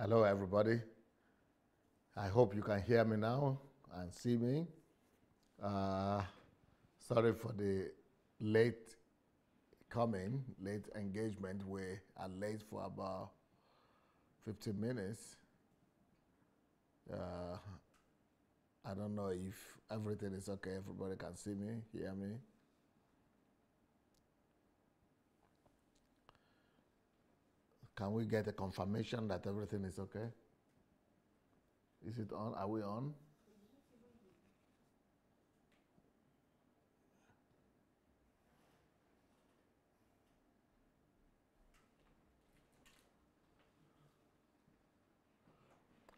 Hello, everybody. I hope you can hear me now and see me. Sorry for the late late engagement. We are late for about 15 minutes. I don't know if everything is okay. Everybody can see me, hear me. Can we get a confirmation that everything is okay? Is it on? Are we on?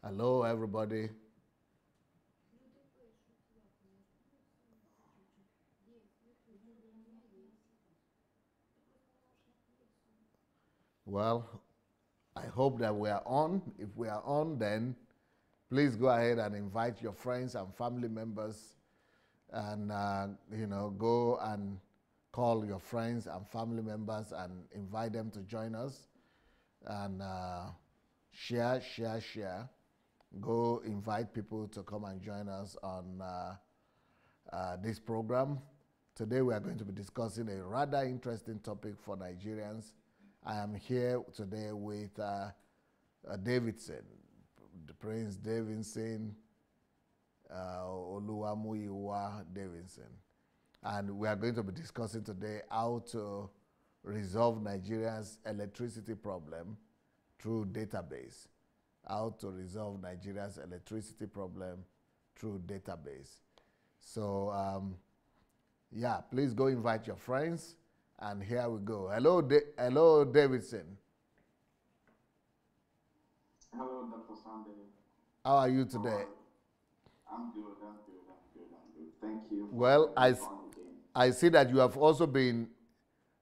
Hello, everybody. Well, I hope that we are on. If we are on, then please go ahead and invite your friends and family members and, go and call your friends and family members and invite them to join us and share. Go invite people to come and join us on this program. Today we are going to be discussing a rather interesting topic for Nigerians. I am here today with Davidson, Prince Davidson, Oluwamuyiwa Davidson. And we are going to be discussing today how to resolve Nigeria's electricity problem through database. How to resolve Nigeria's electricity problem through database. So, yeah, please go invite your friends. And here we go. Hello, Davidson. Hello, Dr. Sunday. How are you today? I'm good. Thank you. Well, I see that you have also been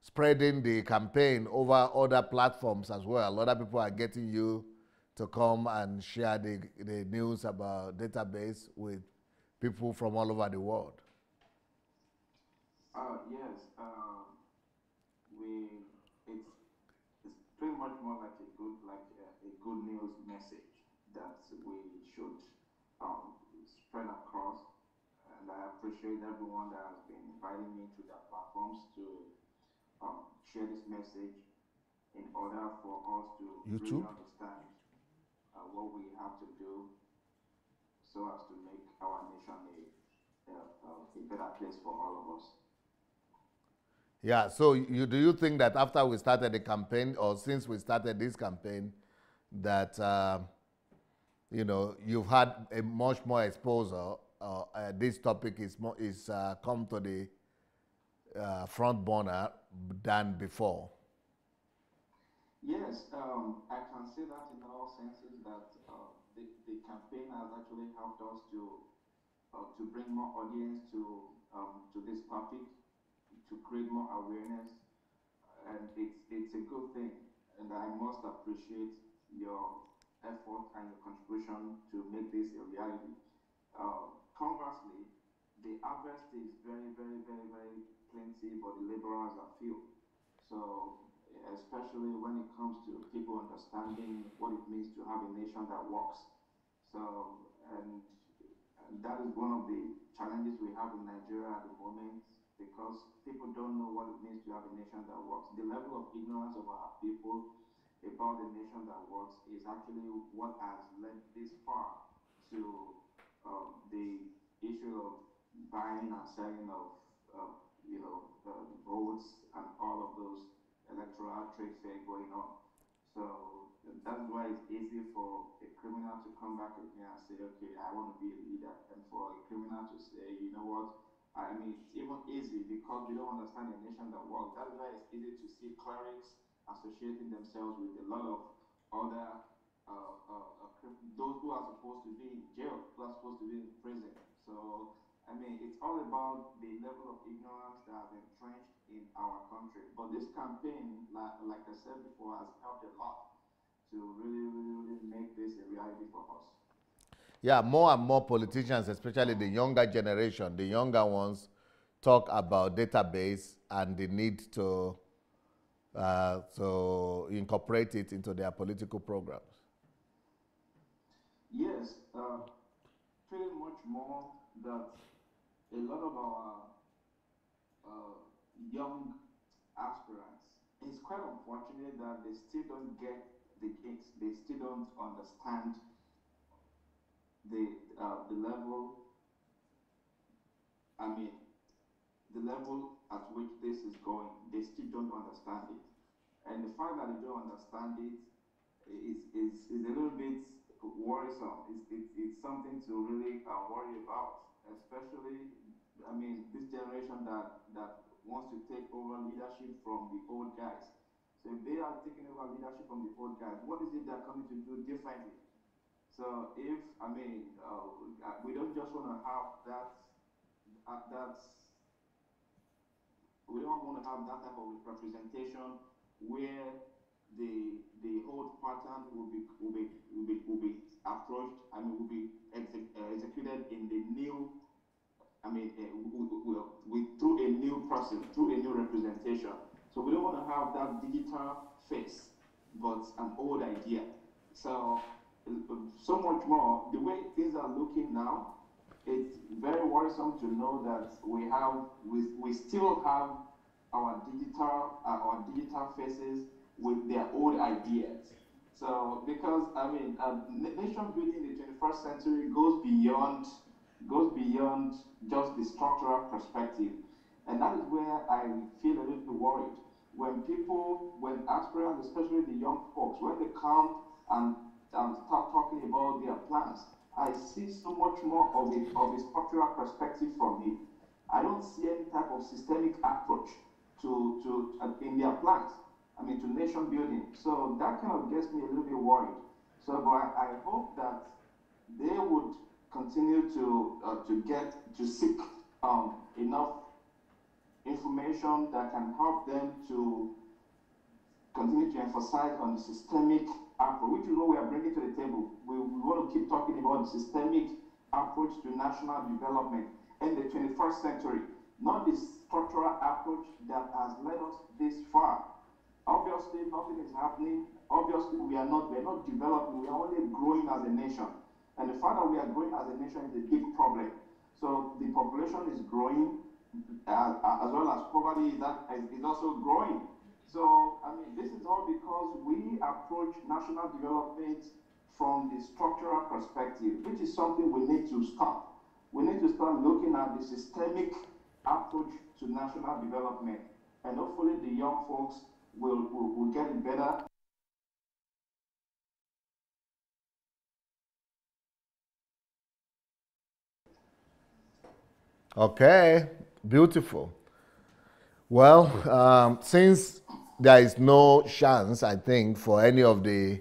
spreading the campaign over other platforms as well. Other people are getting you to come and share the news about database with people from all over the world. Yes. It's pretty much more like a good news message that we should spread across. And I appreciate everyone that has been inviting me to their platforms to share this message in order for us to YouTube? really understand what we have to do so as to make our nation a better place for all of us. Yeah, so do you think that after we started the campaign, or since we started this campaign, that, you've had a much more exposure, this topic is come to the front burner than before? Yes, I can say that in all senses that the campaign has actually helped us to bring more audience to this topic, to create more awareness, and it's a good thing. And I must appreciate your effort and your contribution to make this a reality. Conversely, the harvest is very, very, very, very plenty, but the laborers are few. So, especially when it comes to people understanding what it means to have a nation that works. So, and that is one of the challenges we have in Nigeria at the moment, because people don't know what it means to have a nation that works. The level of ignorance of our people about the nation that works is actually what has led this far to the issue of buying and selling of votes and all of those electoral trade fair going on. So that's why it's easy for a criminal to come back again and say, okay, I want to be a leader. And for a criminal to say, you know what, I mean, it's even easy because we don't understand a nation that works. That's why it's easy to see clerics associating themselves with a lot of other, those who are supposed to be in jail, who are supposed to be in prison. So, I mean, it's all about the level of ignorance that has entrenched in our country. But this campaign, like I said before, has helped a lot to really make this a reality for us. Yeah, more and more politicians, especially the younger generation, the younger ones, talk about database and the need to incorporate it into their political programs. Yes, pretty much more that a lot of our uh, young aspirants, it's quite unfortunate that they still don't get the gigs. They still don't understand the the level. I mean, the level at which this is going. They still don't understand it, and the fact that they don't understand it is a little bit worrisome. It's something to really worry about, especially, I mean, this generation that wants to take over leadership from the old guys. So if they are taking over leadership from the old guys, what is it they're coming to do differently? So if, I mean, we don't just want to have that's we don't want to have that type of representation where the old pattern will be approached. I mean, will be executed in the new. I mean, through a new person, through a new representation. So we don't want to have that digital face, but an old idea. So so much more. The way things are looking now, it's very worrisome to know that we still have our digital faces with their old ideas. So because I mean, nation building in the 21st century goes beyond just the structural perspective, and that is where I feel a little worried when aspirants, especially the young folks, when they come and start talking about their plans, I see so much more of a structural perspective from it. I don't see any type of systemic approach to in their plans. I mean, to nation building. So that kind of gets me a little bit worried. So, but I hope that they would continue to seek enough information that can help them to continue to emphasize on the systemic approach, which is what we are bringing to the table. We want to keep talking about the systemic approach to national development in the 21st century, not the structural approach that has led us this far. Obviously, nothing is happening. Obviously, we're not developing. We are only growing as a nation, and the fact that we are growing as a nation is a big problem. So the population is growing, as well as poverty is also growing. So, I mean, this is all because we approach national development from the structural perspective, which is something we need to stop. We need to start looking at the systemic approach to national development. And hopefully the young folks will get it better. Okay, beautiful. Well, since there is no chance, I think, for any of the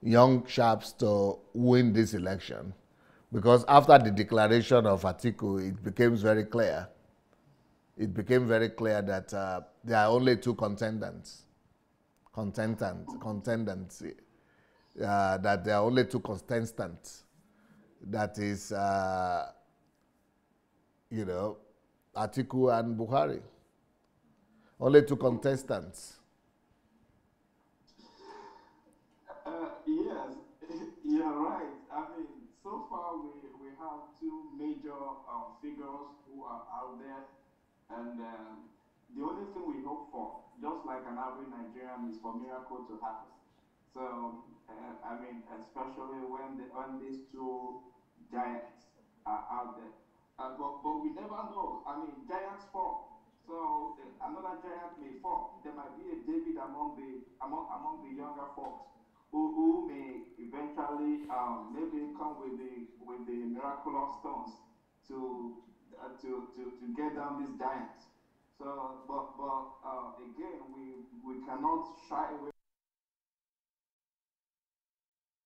young chaps to win this election, because after the declaration of Atiku, it became very clear. It became very clear that there are only two contendants, that there are only two contestants. That is, you know, Atiku and Buhari. Only two contestants. Yes, you're right. I mean, so far we have two major figures who are out there, and the only thing we hope for, just like an average Nigerian, is for miracle to happen. So, I mean, especially when these two giants are out there. But we never know. I mean, giants fall. So another giant may fall. There might be a David among the younger folks who may eventually maybe come with the miraculous stones to to get down these giants. So, but again, we cannot shy away.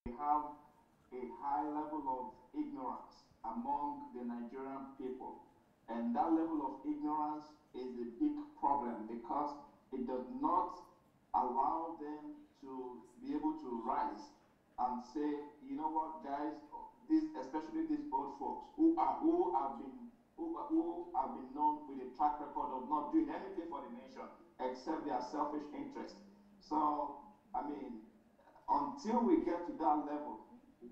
We have a high level of ignorance among the Nigerian people. And that level of ignorance is a big problem because it does not allow them to be able to rise and say, you know what, guys, especially these old folks who have been known with a track record of not doing anything for the nation except their selfish interest. So, I mean, until we get to that level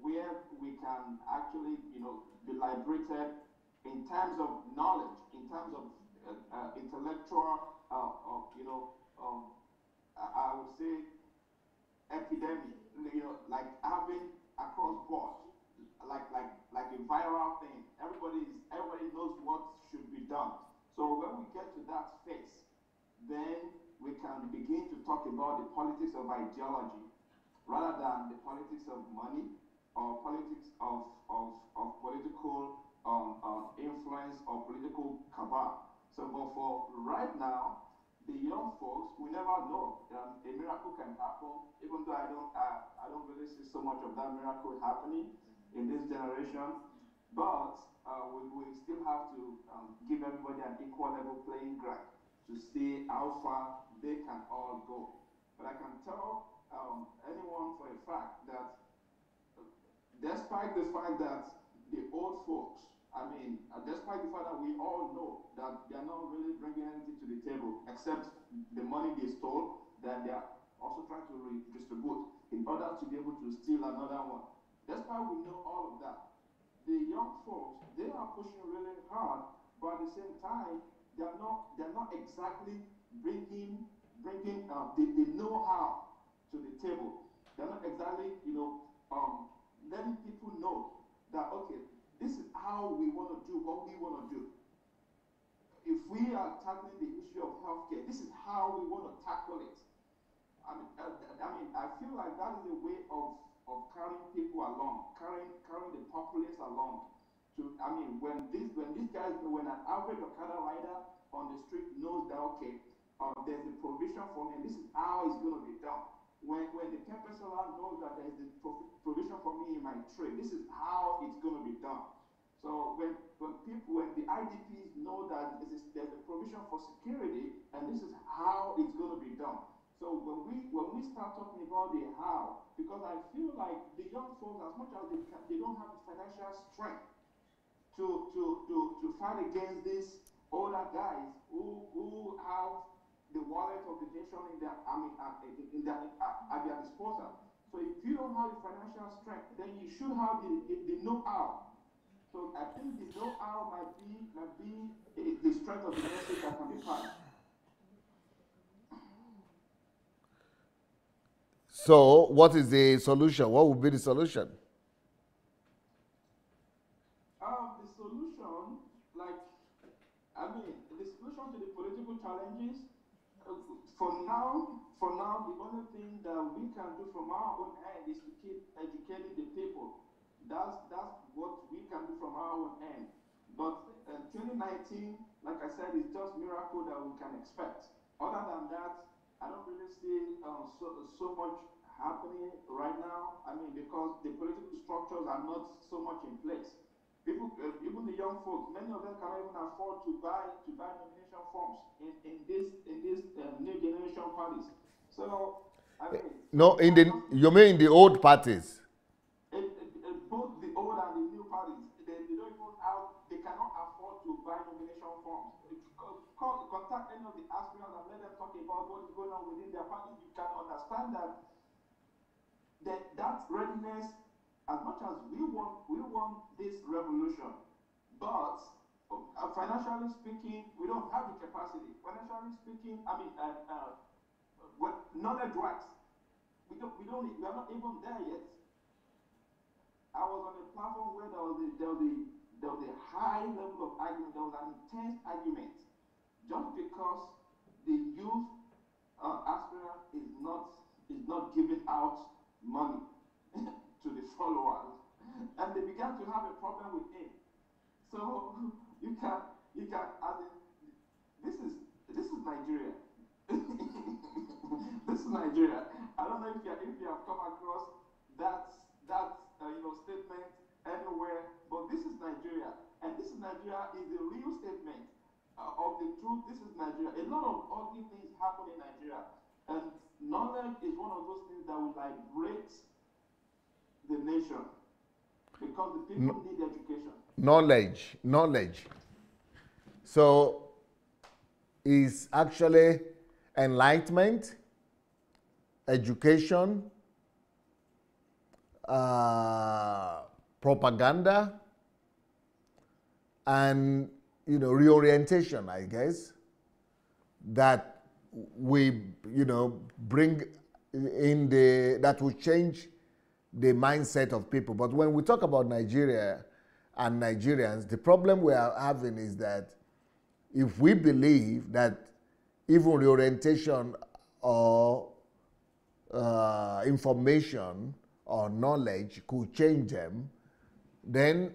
where we can actually, be liberated in terms of knowledge, in terms of intellectual, I would say epidemic, like having across board, like a viral thing. Everybody knows what should be done. So when we get to that phase, then we can begin to talk about the politics of ideology rather than the politics of money or politics of political influence or political cabal. So, but for right now, the young folks, we never know. A miracle can happen, even though I don't really see so much of that miracle happening in this generation. But we still have to give everybody an equal level playing ground to see how far they can all go. But I can tell anyone for a fact that despite the fact that the old folks, despite the fact that we all know that they are not really bringing anything to the table except the money they stole, that they are also trying to redistribute in order to be able to steal another one. Despite we know all of that, the young folks, they are pushing really hard, but at the same time, they're not exactly bringing the know-how to the table. They're not exactly letting people know that, okay, this is how we want to do what we want to do. If we are tackling the issue of healthcare, this is how we want to tackle it. I feel like that is a way of carrying people along, carrying the populace along. When an average Okada rider on the street knows that, okay, there's a provision for me, and this is how it's going to be done. When the campus knows that there's a provision for me in my trade, this is how it's going to be done. So when the IDPs know that there's a provision for security, and this is how it's going to be done. So when we start talking about the how, because I feel like the young folks, as much as they don't have the financial strength to fight against these older guys who have the wallet of the nation at their disposal. So if you don't have the financial strength, then you should have the know-how. So I think the know-how might be the strength of the message that can be passed. So, what is the solution? What would be the solution? The solution, the solution to the political challenges, for now, the only thing that we can do from our own end is to keep educating the people. That's what we can do from our own end. But 2019, like I said, is just miracle that we can expect. Other than that, I don't really see so much happening right now. Because the political structures are not so much in place. People, even the young folks, many of them cannot even afford to buy nomination forms in this new generation parties. So No, you mean in the old parties? Both the old and the new parties, they don't even they cannot afford to buy nomination forms. Contact any of the aspirants and let them talk about what is going on within their parties. You can understand that readiness, as much as we want this revolution, but financially speaking, we don't have the capacity. Financially speaking, knowledge-wise, we are not even there yet. I was on a platform where there was a high level of argument. There was an intense argument, just because the youth aspirant is not giving out money to the followers, and they began to have a problem with him. So you can this is Nigeria. This is Nigeria. I don't know if you have come across that statement anywhere, but this is Nigeria, and this is Nigeria is the real statement of the truth. This is Nigeria. A lot of ugly things happen in Nigeria, and knowledge is one of those things that will liberate the nation, because the people need education. Knowledge. So, is actually enlightenment, education, propaganda and, you know, reorientation, I guess, that we, you know, bring in that will change the mindset of people. But when we talk about Nigeria and Nigerians, the problem we are having is that if we believe that even reorientation or information or knowledge could change them, then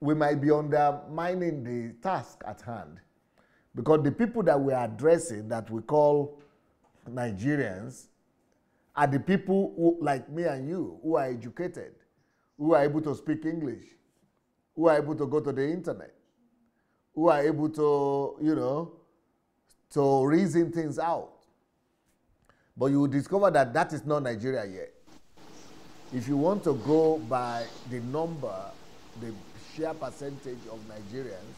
we might be undermining the task at hand. Because the people that we are addressing, that we call Nigerians, are the people who, like me and you, who are educated, who are able to speak English, who are able to go to the internet, who are able to, you know, to reason things out. But you will discover that that is not Nigeria yet. If you want to go by the number, the sheer percentage of Nigerians,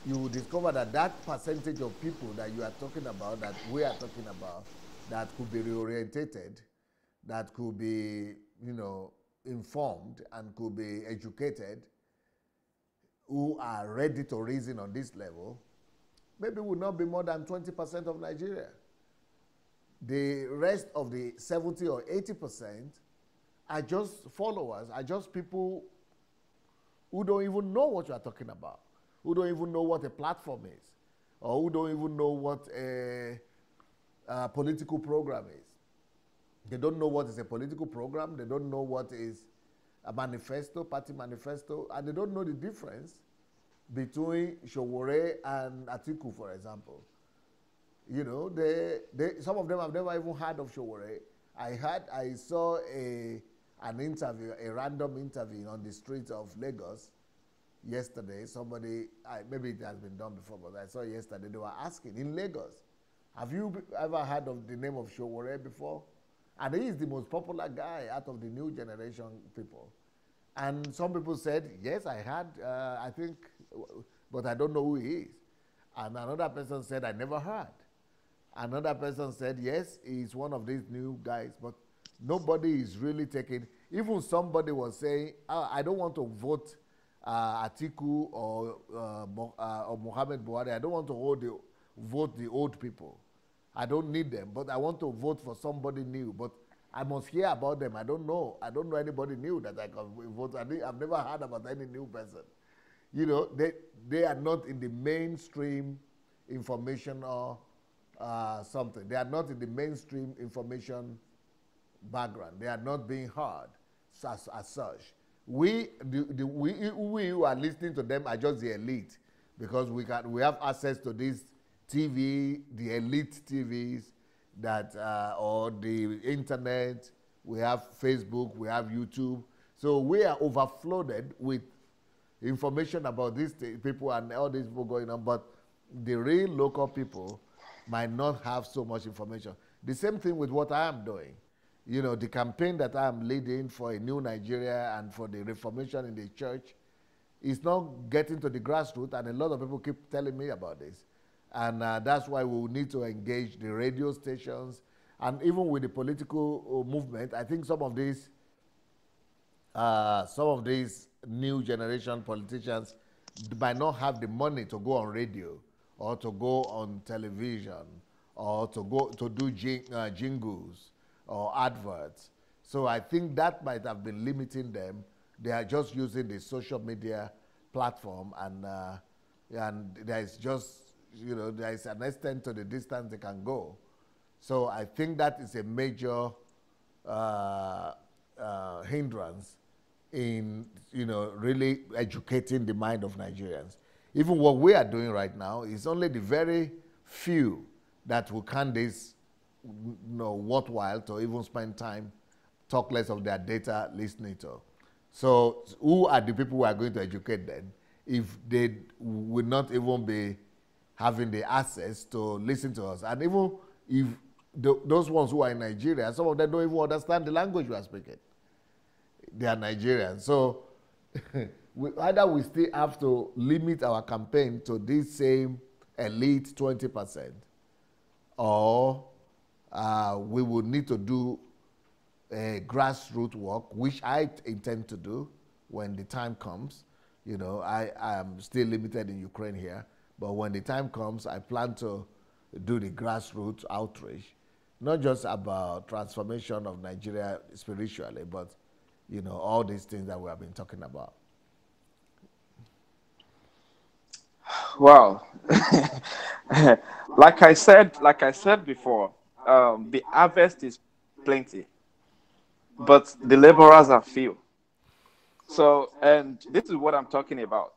you will discover that that percentage of people that you are talking about, that we are talking about, that could be reorientated, that could be, you know, informed and could be educated, who are ready to reason on this level, maybe will not be more than 20% of Nigeria. The rest of the 70 or 80% are just followers, are just people who don't even know what you are talking about, who don't even know what a platform is, or who don't even know what a political program is. They don't know what is a political program, they don't know what is a manifesto, party manifesto, and they don't know the difference between Sowore and Atiku, for example. You know, some of them have never even heard of Sowore. I saw an interview, a random interview on the streets of Lagos yesterday. Somebody, maybe it has been done before, but I saw yesterday, they were asking, in Lagos, have you ever heard of the name of Sowore before? And he is the most popular guy out of the new generation people. And some people said, yes, I had, I think, but I don't know who he is. And another person said, I never heard. Another person said, yes, he's one of these new guys, but nobody is really taking. Even somebody was saying, I don't want to vote Atiku or Mohamed Buhari. I don't want to vote the old people. I don't need them, but I want to vote for somebody new. But I must hear about them. I don't know. I don't know anybody new that I can vote. I've never heard about any new person. You know, they are not in the mainstream information or something. They are not in the mainstream information background. They are not being heard as such. We who are listening to them are just the elite, because we have access to this TV, the elite TVs that or the internet. We have Facebook, we have YouTube. So we are overflooded with information about these people and all these people going on, but the real local people might not have so much information. The same thing with what I am doing. You know, the campaign that I am leading for a new Nigeria and for the reformation in the church is not getting to the grassroots, and a lot of people keep telling me about this. And that's why we will need to engage the radio stations, and even with the political movement. I think some of these new generation politicians might not have the money to go on radio or to go on television or to go to do jingles or adverts. So I think that might have been limiting them. They are just using the social media platform, and there's just, you know, there is an extent to the distance they can go. So I think that is a major hindrance in, you know, really educating the mind of Nigerians. Even what we are doing right now is only the very few that will count this, you know, worthwhile to even spend time, talk less of their data listening to. So who are the people who are going to educate them if they will not even be having the access to listen to us? And even if those ones who are in Nigeria, some of them don't even understand the language we are speaking. They are Nigerians. So either we still have to limit our campaign to this same elite 20%, or we will need to do grassroots work, which I intend to do when the time comes. You know, I am still limited in Ukraine here, but when the time comes, I plan to do the grassroots outreach, not just about transformation of Nigeria spiritually, but, you know, all these things that we have been talking about. Wow. Like I said before, the harvest is plenty, but the laborers are few. So, and this is what I'm talking about.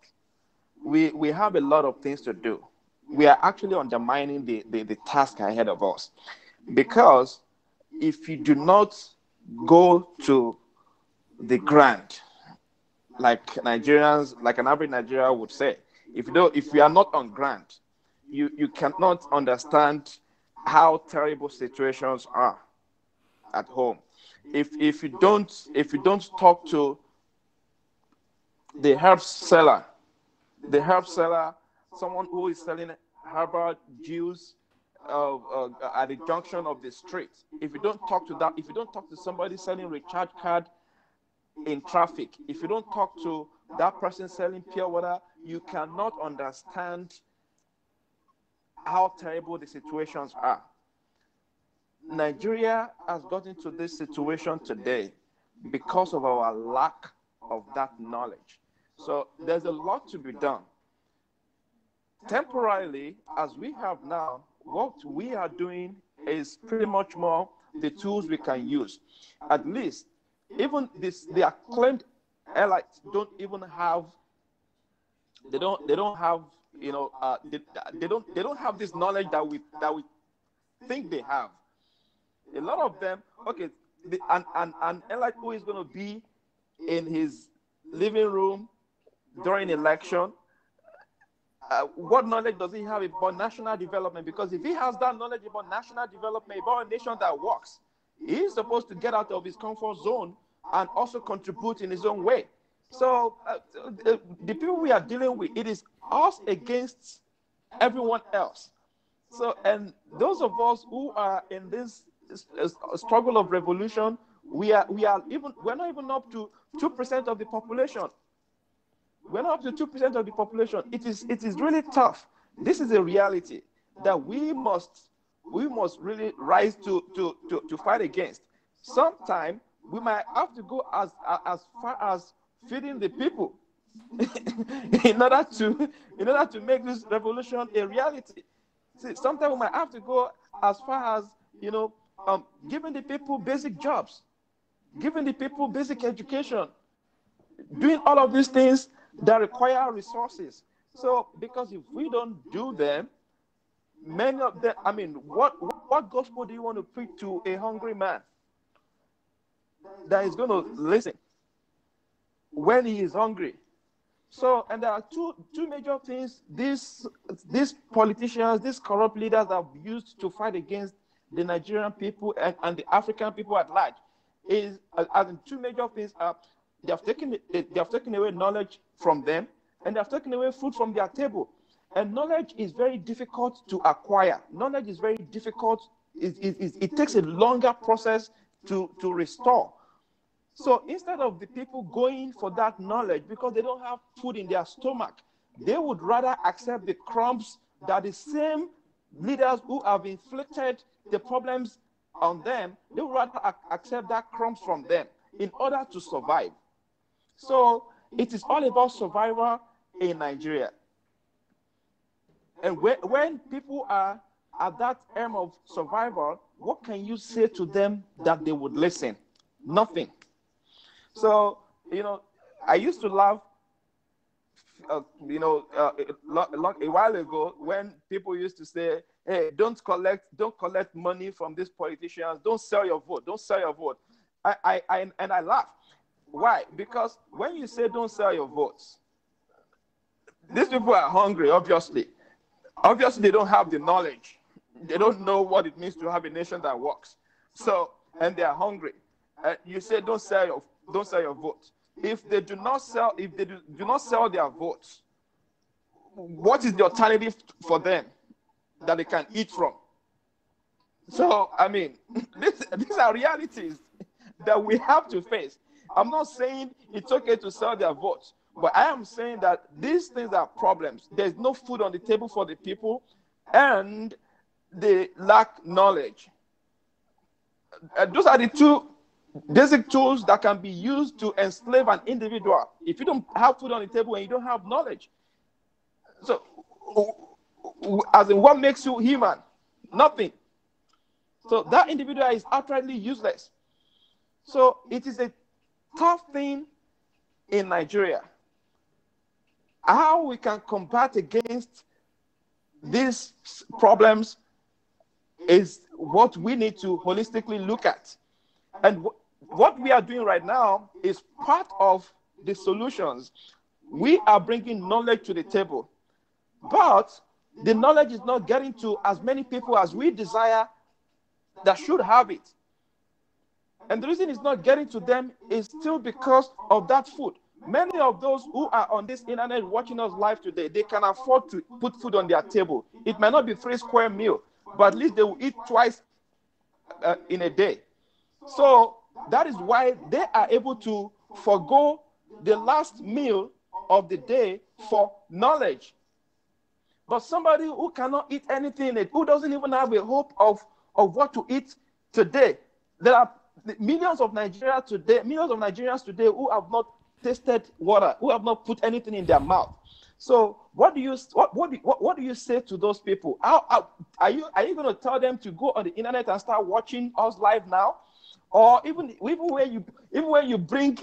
We have a lot of things to do. We are actually undermining the task ahead of us, because if you do not go to the ground, like Nigerians, like an average Nigerian would say, if we are not on ground, you cannot understand how terrible situations are at home. If you don't talk to the herb seller, the herb seller, someone who is selling herbal juice at the junction of the street. If you don't talk to that, if you don't talk to somebody selling recharge card in traffic, if you don't talk to that person selling pure water, you cannot understand how terrible the situations are. Nigeria has gotten to this situation today because of our lack of that knowledge. So there's a lot to be done. Temporarily, as we have now, what we are doing is pretty much more the tools we can use. At least, even this, the acclaimed elites don't even have, they don't have, they don't have this knowledge that we think they have. A lot of them, okay, an elite who is going to be in his living room during election, what knowledge does he have about national development? Because if he has that knowledge about national development, about a nation that works, he is supposed to get out of his comfort zone and also contribute in his own way. So the people we are dealing with, it is us against everyone else. So, and those of us who are in this struggle of revolution, we're not even up to 2% of the population. We're not up to 2% of the population. It is really tough. This is a reality that we must really rise to fight against. Sometime we might have to go as far as feeding the people in order to make this revolution a reality. See, sometimes we might have to go as far as giving the people basic jobs, giving the people basic education, doing all of these things that require resources. So, because if we don't do them, many of them, I mean, what gospel do you want to preach to a hungry man that is going to listen when he is hungry? So, and there are two major things these politicians, these corrupt leaders have used to fight against the Nigerian people and the African people at large. Is as in two major things are they have taken away knowledge from them, and they have taken away food from their table. And knowledge is very difficult to acquire. Knowledge is very difficult. It takes a longer process to restore. So instead of the people going for that knowledge because they don't have food in their stomach, they would rather accept the crumbs that the same leaders who have inflicted the problems on them, they would rather accept that crumbs from them in order to survive. So it is all about survival in Nigeria. And when people are at that aim of survival, what can you say to them that they would listen? Nothing. So, I used to laugh, a while ago when people used to say, hey, don't collect money from these politicians. Don't sell your vote. Don't sell your vote. And I laugh. Why? Because when you say don't sell your votes, these people are hungry, obviously. Obviously, they don't have the knowledge. They don't know what it means to have a nation that works. So, and they are hungry. You say don't sell your votes. If they do not sell their votes, what is the alternative for them that they can eat from? So, I mean, these are realities that we have to face. I'm not saying it's okay to sell their votes, but I am saying that these things are problems. There's no food on the table for the people, and they lack knowledge. Those are the two basic tools that can be used to enslave an individual. If you don't have food on the table and you don't have knowledge, so as in what makes you human? Nothing. So that individual is outrightly useless. So it is a tough thing in Nigeria. How we can combat against these problems is what we need to holistically look at. And what we are doing right now is part of the solutions. We are bringing knowledge to the table, but the knowledge is not getting to as many people as we desire that should have it. And the reason it's not getting to them is still because of that food. Many of those who are on this internet watching us live today, they can afford to put food on their table. It might not be 3 square meals, but at least they will eat twice in a day. So that is why they are able to forego the last meal of the day for knowledge. But somebody who cannot eat anything, who doesn't even have a hope of what to eat today, there are millions of Nigerians today who have not tasted water, who have not put anything in their mouth. So what do you say to those people? Are you going to tell them to go on the internet and start watching us live now? Or even when you bring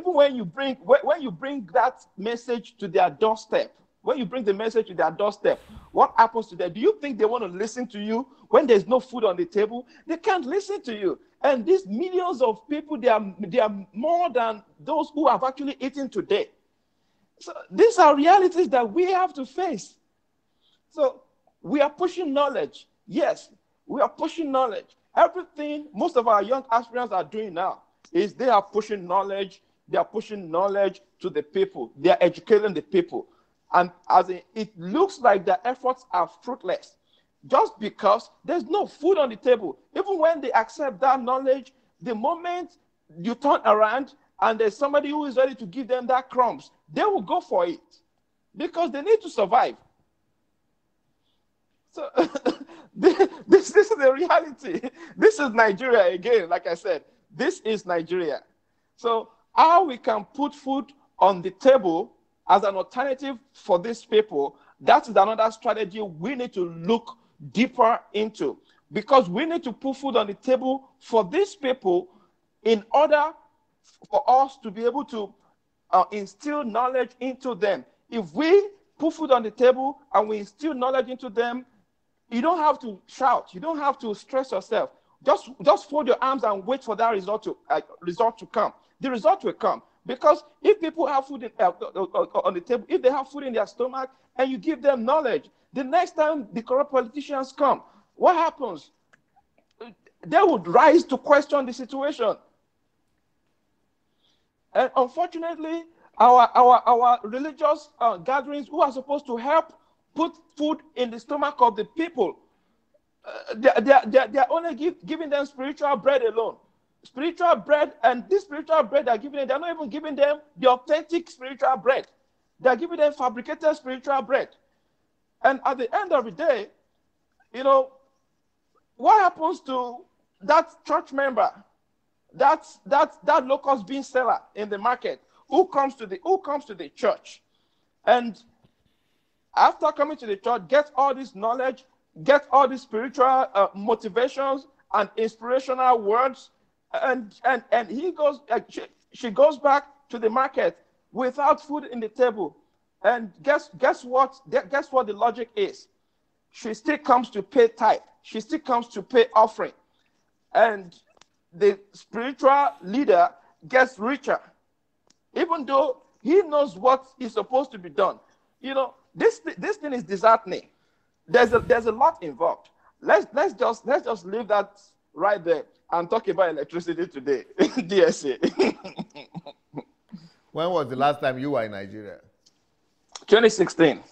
when you bring that message to their doorstep, when you bring the message to their doorstep, what happens to them? Do you think they want to listen to you when there's no food on the table? They can't listen to you. And these millions of people, they are more than those who have actually eaten today. So these are realities that we have to face. So we are pushing knowledge. Yes, we are pushing knowledge. Everything most of our young aspirants are doing now is they are pushing knowledge. They are pushing knowledge to the people. They are educating the people. And it looks like their efforts are fruitless just because there's no food on the table. Even when they accept that knowledge, the moment you turn around and there's somebody who is ready to give them that crumbs, they will go for it because they need to survive. So this is the reality. This is Nigeria again. Like I said, this is Nigeria. So how we can put food on the table as an alternative for these people, that is another strategy we need to look deeper into, because we need to put food on the table for these people in order for us to be able to instill knowledge into them. If we put food on the table and we instill knowledge into them, you don't have to shout. You don't have to stress yourself. Just fold your arms and wait for that result to come. The result will come. Because if people have food on the table, if they have food in their stomach, and you give them knowledge, the next time the corrupt politicians come, what happens? They would rise to question the situation. And unfortunately, our religious gatherings, who are supposed to help put food in the stomach of the people, they're only giving them spiritual bread alone. Spiritual bread, and this spiritual bread they're giving them, they're not even giving them the authentic spiritual bread. They're giving them fabricated spiritual bread. And at the end of the day, what happens to that church member, that locust bean seller in the market who comes to the church, and after coming to the church, gets all this knowledge, gets all these spiritual motivations and inspirational words, and she goes back to the market without food in the table. And guess what the logic is? She still comes to pay tithe. She still comes to pay offering. And the spiritual leader gets richer, even though he knows what is supposed to be done. This thing is disheartening. There's a lot involved. Let's just leave that right there and talk about electricity today. DSA. When was the last time you were in Nigeria? 2016.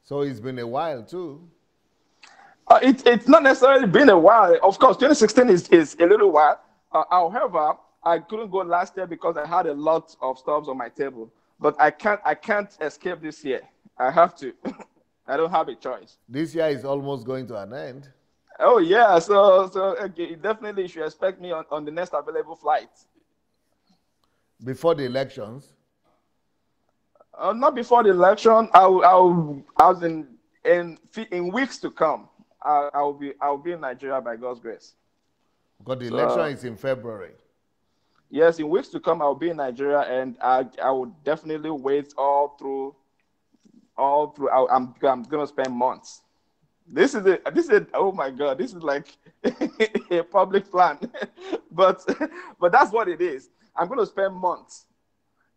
So it's been a while too. It's not necessarily been a while. Of course, 2016 is a little while. However, I couldn't go last year because I had a lot of stuff on my table. But I can't escape this year. I have to. I don't have a choice. This year is almost going to an end. Oh yeah, so okay, definitely you should expect me on the next available flight. Before the elections. Not before the election. I was in weeks to come. I'll be in Nigeria by God's grace. Because the election is in February. Yes, in weeks to come I'll be in Nigeria, and I will definitely wait all through. I'm gonna spend months. This is oh my God, this is like a public plan, but that's what it is. I'm gonna spend months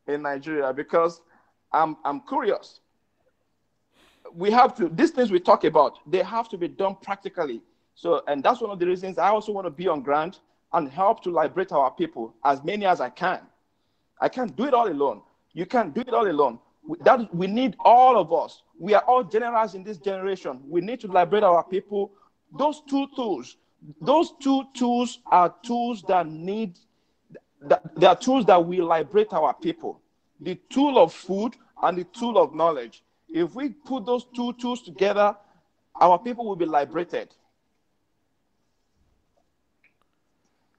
in Nigeria because I'm curious. We have to, these things we talk about, they have to be done practically. So, and that's one of the reasons I also want to be on ground and help to liberate our people, as many as I can. I can't do it all alone. You can't do it all alone. We need all of us. We are all generals in this generation. We need to liberate our people. Those two tools are tools that they are tools that will liberate our people. The tool of food and the tool of knowledge. If we put those two tools together, our people will be liberated.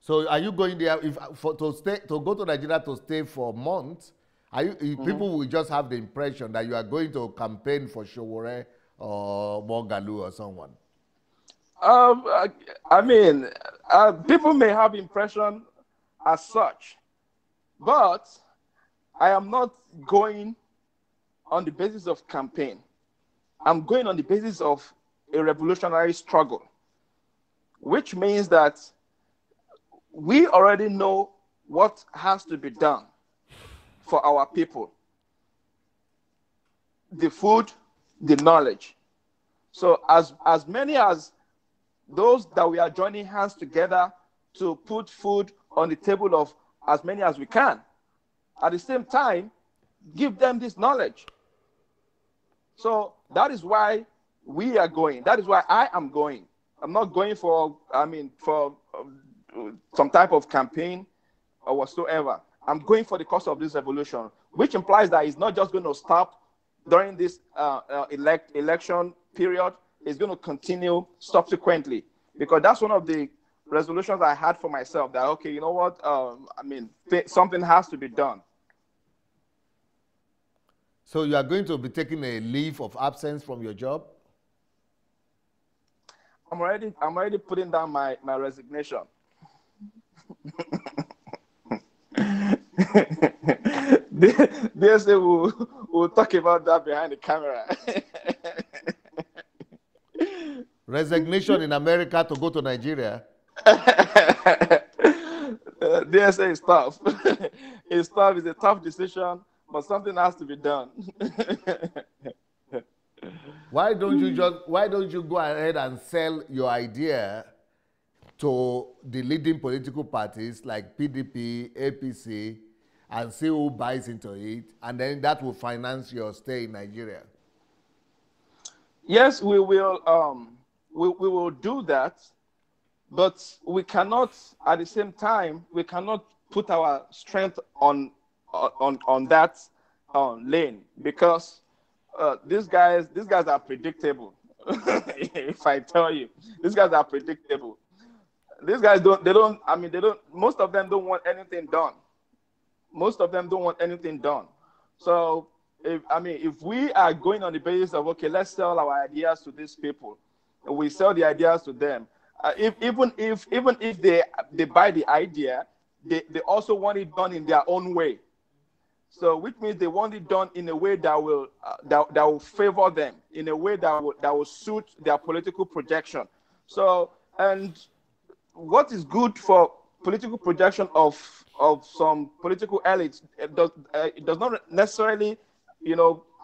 So are you going there to go to Nigeria to stay for months? People will just have the impression that you are going to campaign for Sowore or Mogalu or someone. I mean, people may have impression as such, but I am not going on the basis of campaign. I'm going on the basis of a revolutionary struggle, which means that we already know what has to be done for our people. The food, the knowledge. So as many as those that we are joining hands together to put food on the table of as many as we can, at the same time, give them this knowledge. So that is why we are going. That is why I am going. I'm not going for some type of campaign or whatsoever. I'm going for the cause of this revolution, which implies that it's not just going to stop during this election period. It's going to continue subsequently, because that's one of the resolutions I had for myself, that, okay, you know what, something has to be done. So you are going to be taking a leave of absence from your job? I'm already putting down my resignation. We'll talk about that behind the camera. Resignation in America to go to Nigeria? DSA is tough. It's tough. It's a tough decision, but something has to be done. Why don't you go ahead and sell your idea to the leading political parties like PDP, APC, and see who buys into it, and then that will finance your stay in Nigeria? Yes, we will. We will do that, but we cannot, at the same time, we cannot put our strength on that lane, because these guys are predictable. If I tell you, these guys are predictable. These guys most of them don't want anything done. Most of them don't want anything done. So, if we are going on the basis of, okay, let's sell our ideas to these people, we sell the ideas to them. Even if they buy the idea, they also want it done in their own way. So, which means they want it done in a way that will favor them, in a way that will suit their political projection. So, and what is good for political projection of some political elites, it does not necessarily,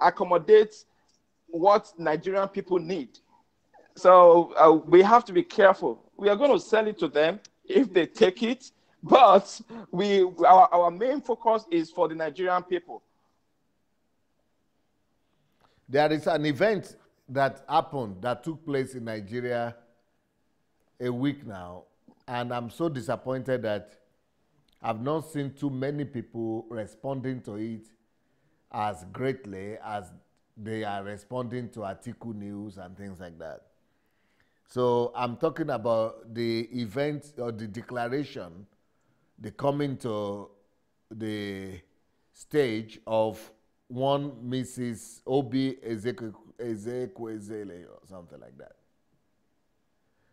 accommodate what Nigerian people need. So we have to be careful. We are going to sell it to them if they take it, but our main focus is for the Nigerian people. There is an event that happened, that took place in Nigeria a week now, and I'm so disappointed that I've not seen too many people responding to it as greatly as they are responding to Atiku news and things like that. So I'm talking about the event or the declaration, the coming to the stage of one Mrs. Obi Ezekwesili or something like that.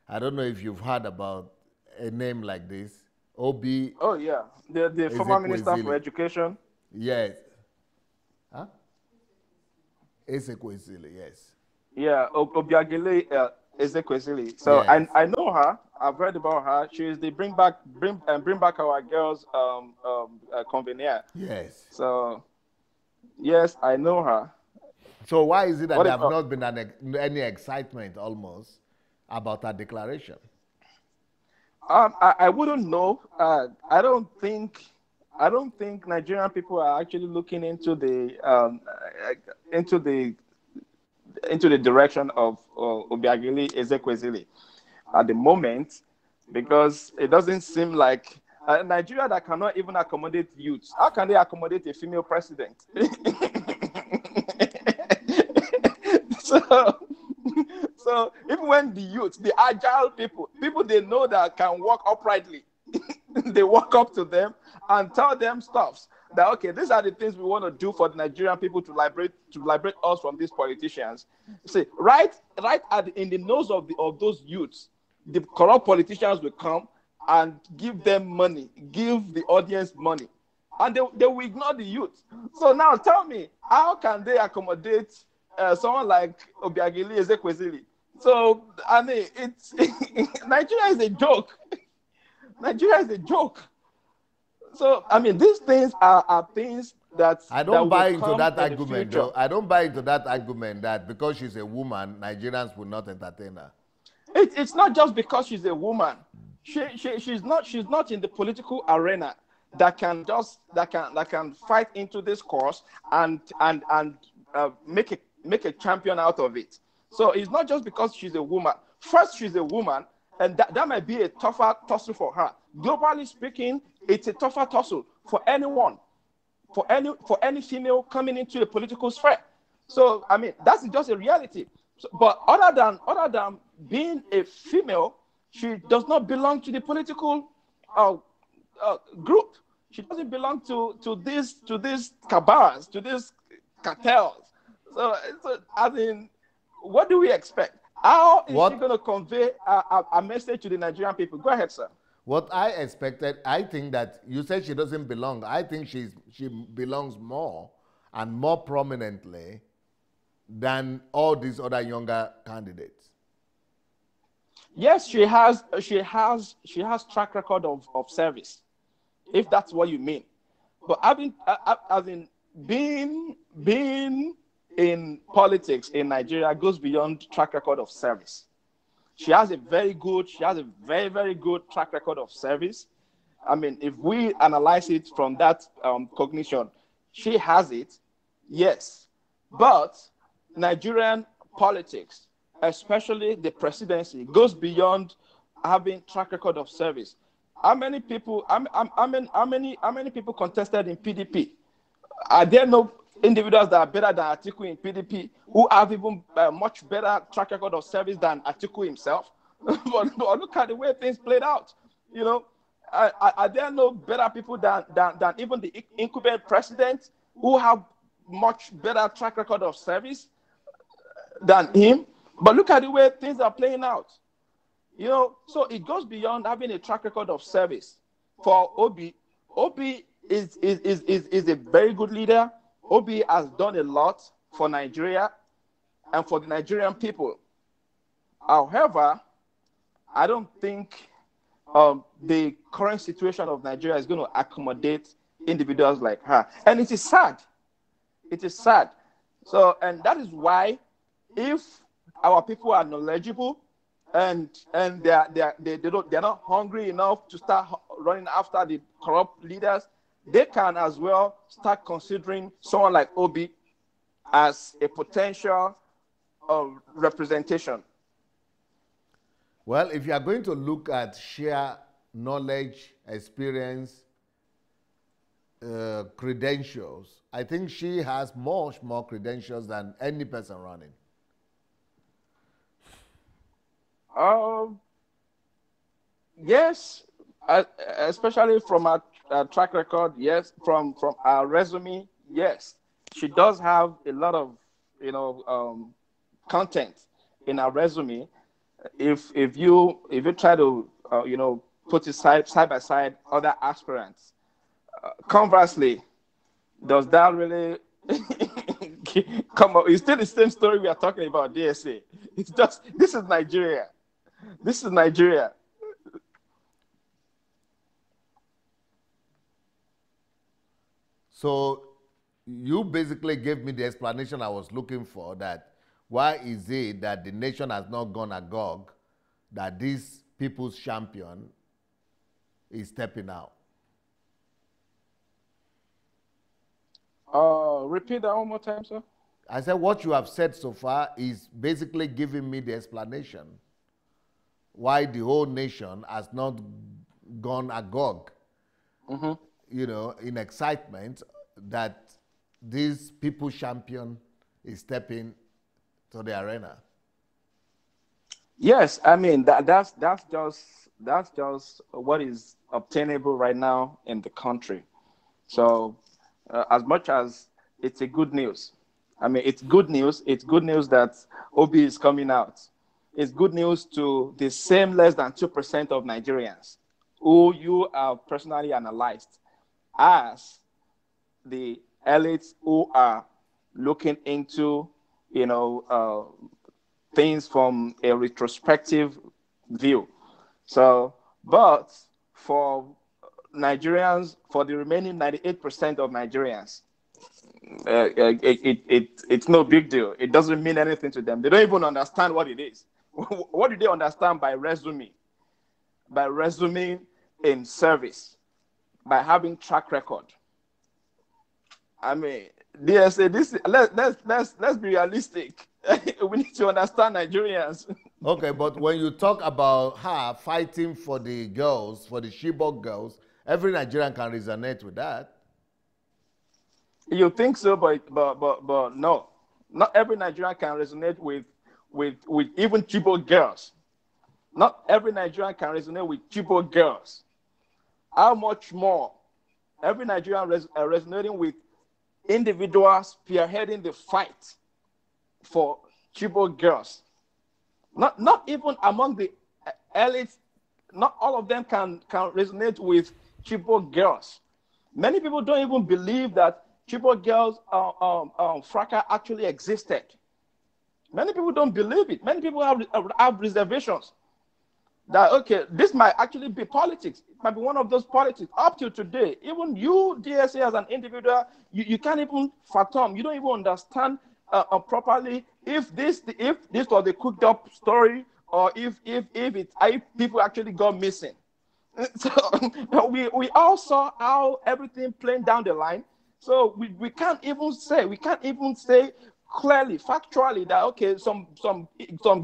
I don't know if you've heard about a name like this. Obi. Oh yeah, the former minister for education. Yes. Huh? Ezekwesili, yes. Yeah, Obiageli Ezekwesili. So yes. I know her. I've read about her. She is the bring back our girls convener. Yes. So yes, I know her. So why is it that there have not been any excitement almost about her declaration? I wouldn't know. I don't think Nigerian people are actually looking into the direction of Obiageli Ezekwesili at the moment, because it doesn't seem like Nigeria that cannot even accommodate youths. How can they accommodate a female president? So even when the youth, the agile people they know that can walk uprightly, they walk up to them and tell them stuffs that, okay, these are the things we want to do for the Nigerian people to liberate us from these politicians. See, right in the nose of those youths, the corrupt politicians will come and give them money, give the audience money, and they will ignore the youth. So now tell me, how can they accommodate someone like Obiageli Ezekwesili? So I mean, it's Nigeria is a joke. Nigeria is a joke. So I mean, these things are things that I don't buy into that in argument, though. I don't buy into that argument that because she's a woman, Nigerians will not entertain her. It's not just because she's a woman. She's not in the political arena that can fight into this cause and make a champion out of it. So it's not just because she's a woman. First, she's a woman, and that might be a tougher tussle for her. Globally speaking, it's a tougher tussle for anyone, for any female coming into the political sphere. So I mean, that's just a reality. So, but other than being a female, she does not belong to the political group. She doesn't belong to these cabals, to these cartels. So I mean, what do we expect? How is she going to convey a message to the Nigerian people? Go ahead, sir. What I expected, I think that you said she doesn't belong. I think she belongs more and more prominently than all these other younger candidates. Yes, she has track record of service, if that's what you mean. But being in politics in Nigeria goes beyond track record of service. She has a very, very good track record of service. I mean, if we analyze it from that cognition, she has it, yes. But Nigerian politics, especially the presidency, goes beyond having track record of service. How many people contested in PDP? Are there no individuals that are better than Atiku in PDP who have even much better track record of service than Atiku himself? but look at the way things played out. You know, are there no better people than even the incumbent president who have much better track record of service than him? But look at the way things are playing out. You know, so it goes beyond having a track record of service. For Obi is a very good leader. Obi has done a lot for Nigeria and for the Nigerian people. However, I don't think the current situation of Nigeria is going to accommodate individuals like her. And it is sad. It is sad. So, and that is why if our people are knowledgeable and they're not hungry enough to start running after the corrupt leaders, they can as well start considering someone like Obi as a potential representation. Well, if you are going to look at sheer knowledge, experience, credentials, I think she has much more credentials than any person running. Yes, especially from our track record. Yes, from our resume. Yes, she does have a lot of content in our resume. If you try to put it side by side other aspirants, conversely, does that really come up? It's still the same story we are talking about DSA. It's just this is Nigeria. This is Nigeria. So you basically gave me the explanation I was looking for, that why is it that the nation has not gone agog, that this people's champion is stepping out? Repeat that one more time, sir. I said what you have said so far is basically giving me the explanation why the whole nation has not gone agog, in excitement that this people's champion is stepping to the arena. Yes, I mean that's just what is obtainable right now in the country. So, as much as it's a good news, I mean it's good news. It's good news that Obi is coming out. It's good news to the same less than 2% of Nigerians who you have personally analyzed as the elites who are looking into, things from a retrospective view. So, but for Nigerians, for the remaining 98% of Nigerians, it's no big deal. It doesn't mean anything to them. They don't even understand what it is. What do they understand by resume? By resume in service, by having track record. I mean, DSA, let's be realistic. We need to understand Nigerians. Okay, but when you talk about her fighting for the girls, for the Chibok girls, every Nigerian can resonate with that. You think so, but no, not every Nigerian can resonate with even Chibok girls. Not every Nigerian can resonate with Chibok girls. How much more every Nigerian resonating with individuals spearheading the fight for Chibok girls. Not even among the elites, not all of them can resonate with Chibok girls. Many people don't even believe that Chibok girls fracas actually existed. Many people don't believe it. Many people have reservations that, okay, this might actually be politics. It might be one of those politics. Up to today, even you, DSA, as an individual, you can't even fathom. You don't even understand properly if this was a cooked up story, or if people actually got missing. So we all saw how everything playing down the line. So we can't even say clearly, factually, that okay, some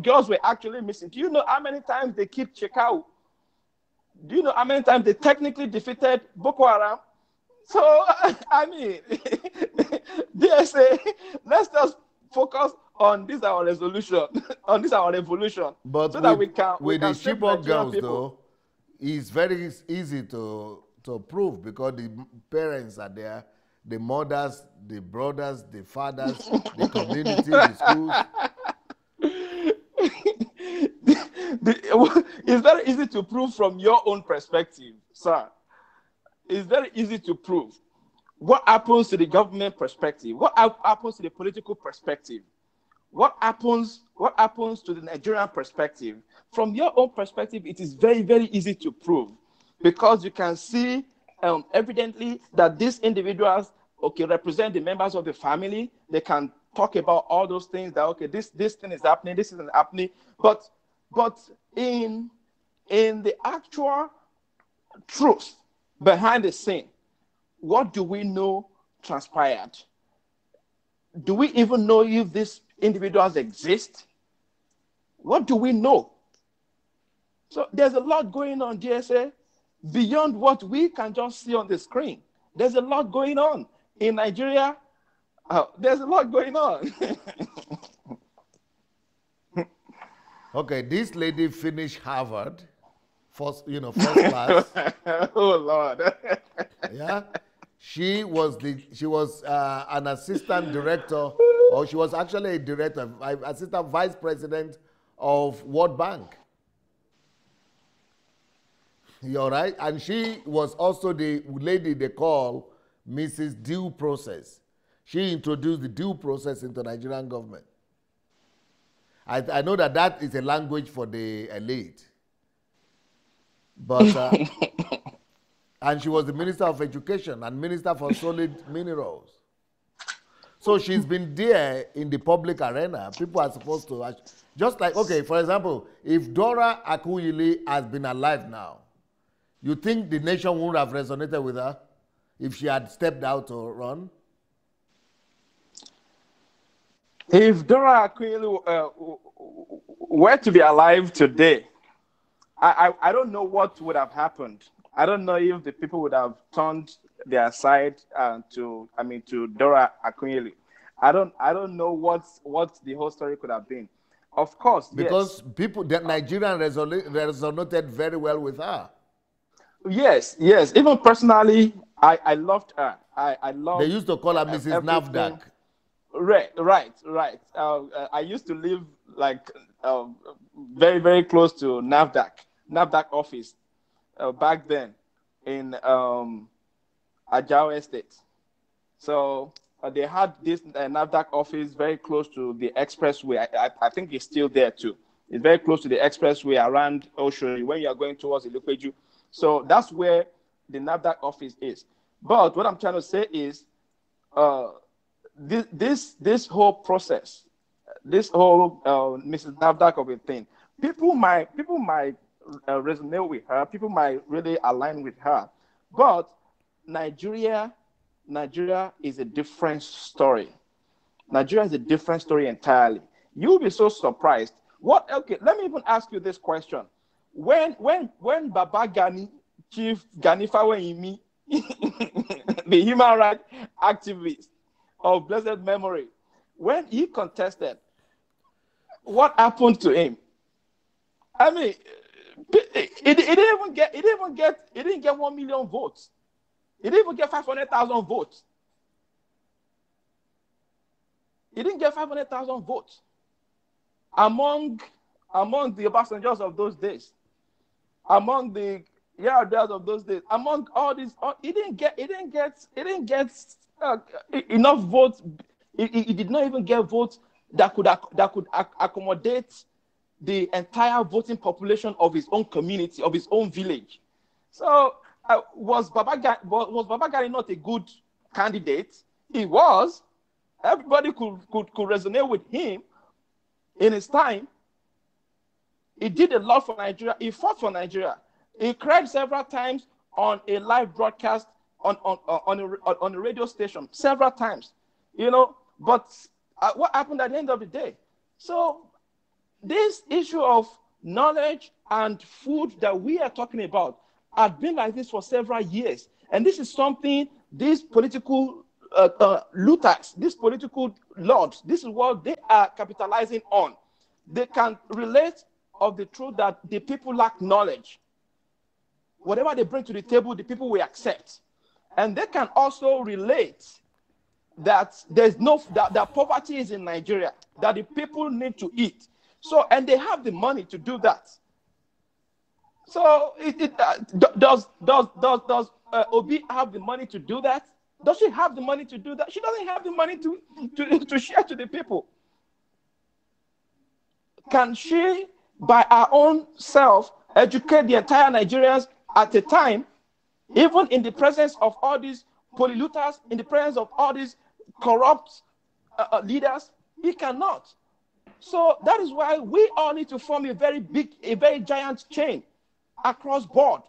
girls were actually missing. Do you know how many times they keep Chekau? Do you know how many times they technically defeated Boko Haram? So I mean, DSA, let's just focus on this our resolution, on this our revolution, but so with, that we can with the save Chibok Nigerian girls, people. though, it's very easy to prove because the parents are there, the mothers, the brothers, the fathers, the community, the schools. It's very easy to prove from your own perspective, sir. It's very easy to prove. What happens to the government perspective? What happens to the political perspective? What happens to the Nigerian perspective? From your own perspective, it is very, very easy to prove, because you can see evidently that these individuals, okay, represent the members of the family. They can talk about all those things that, okay, this thing is happening, this isn't happening. But in the actual truth behind the scene, what do we know transpired? do we even know if these individuals exist? What do we know? So there's a lot going on, GSA, beyond what we can just see on the screen. There's a lot going on in Nigeria. There's a lot going on. Okay, this lady finished Harvard, first class. Oh Lord. Yeah, she was an assistant director, or she was actually a director, assistant vice president of World Bank. You're right, and she was also the lady they call Mrs. Due Process. She introduced the due process into Nigerian government. I know that is a language for the elite. But, and she was the Minister of Education and Minister for Solid Minerals. So she's been there in the public arena. People are supposed to, just like, okay, for example, if Dora Akuyili has been alive now, you think the nation would have resonated with her if she had stepped out to run? If Dora Akuyili were to be alive today, I don't know what would have happened. I don't know if the people would have turned their side to Dora Akuyili. I don't know what the whole story could have been. Of course, because yes. People, the Nigerian resonated very well with her. Yes. Even personally, I loved her. I loved. They used to call her Mrs. Navdak. Right. I used to live like very, very close to NAFDAC office back then in Ajao Estate. So they had this NAFDAC office very close to the expressway. I think it's still there too. It's very close to the expressway around Oshodi when you are going towards Ilupeju. So that's where the NAFDAC office is. But what I'm trying to say is this whole process, this whole Mrs. NAFDAC of a thing, people might resonate with her. People might really align with her. But Nigeria is a different story. Nigeria is a different story entirely. You'll be so surprised. Okay, let me even ask you this question. When Baba Gani, Chief Gani Fawehinmi, the human rights activist of blessed memory, when he contested, what happened to him? I mean, he didn't get 1 million votes. He didn't even get 500,000 votes. He didn't get 500,000 votes among the Obasanjos of those days, among the Yar'Aduas of those days, among all these. He didn't get enough votes. He did not even get votes that could accommodate the entire voting population of his own community, of his own village. So was Baba Gani not a good candidate? He was. Everybody could resonate with him in his time. He did a lot for Nigeria. He fought for Nigeria. He cried several times on a live broadcast on a radio station, several times, But what happened at the end of the day? So this issue of knowledge and food that we are talking about had been like this for several years. And this is something these political looters, these political lords, this is what they are capitalizing on. They can relate of the truth that the people lack knowledge. Whatever they bring to the table, the people will accept. And they can also relate that that poverty is in Nigeria, that the people need to eat. So, and they have the money to do that. So, does Obi have the money to do that? Does she have the money to do that? She doesn't have the money to share to the people. Can she, by her own self, educate the entire Nigerians at a time, even in the presence of all these polluters, in the presence of all these corrupt leaders? He cannot. So that is why we all need to form a very giant chain across board,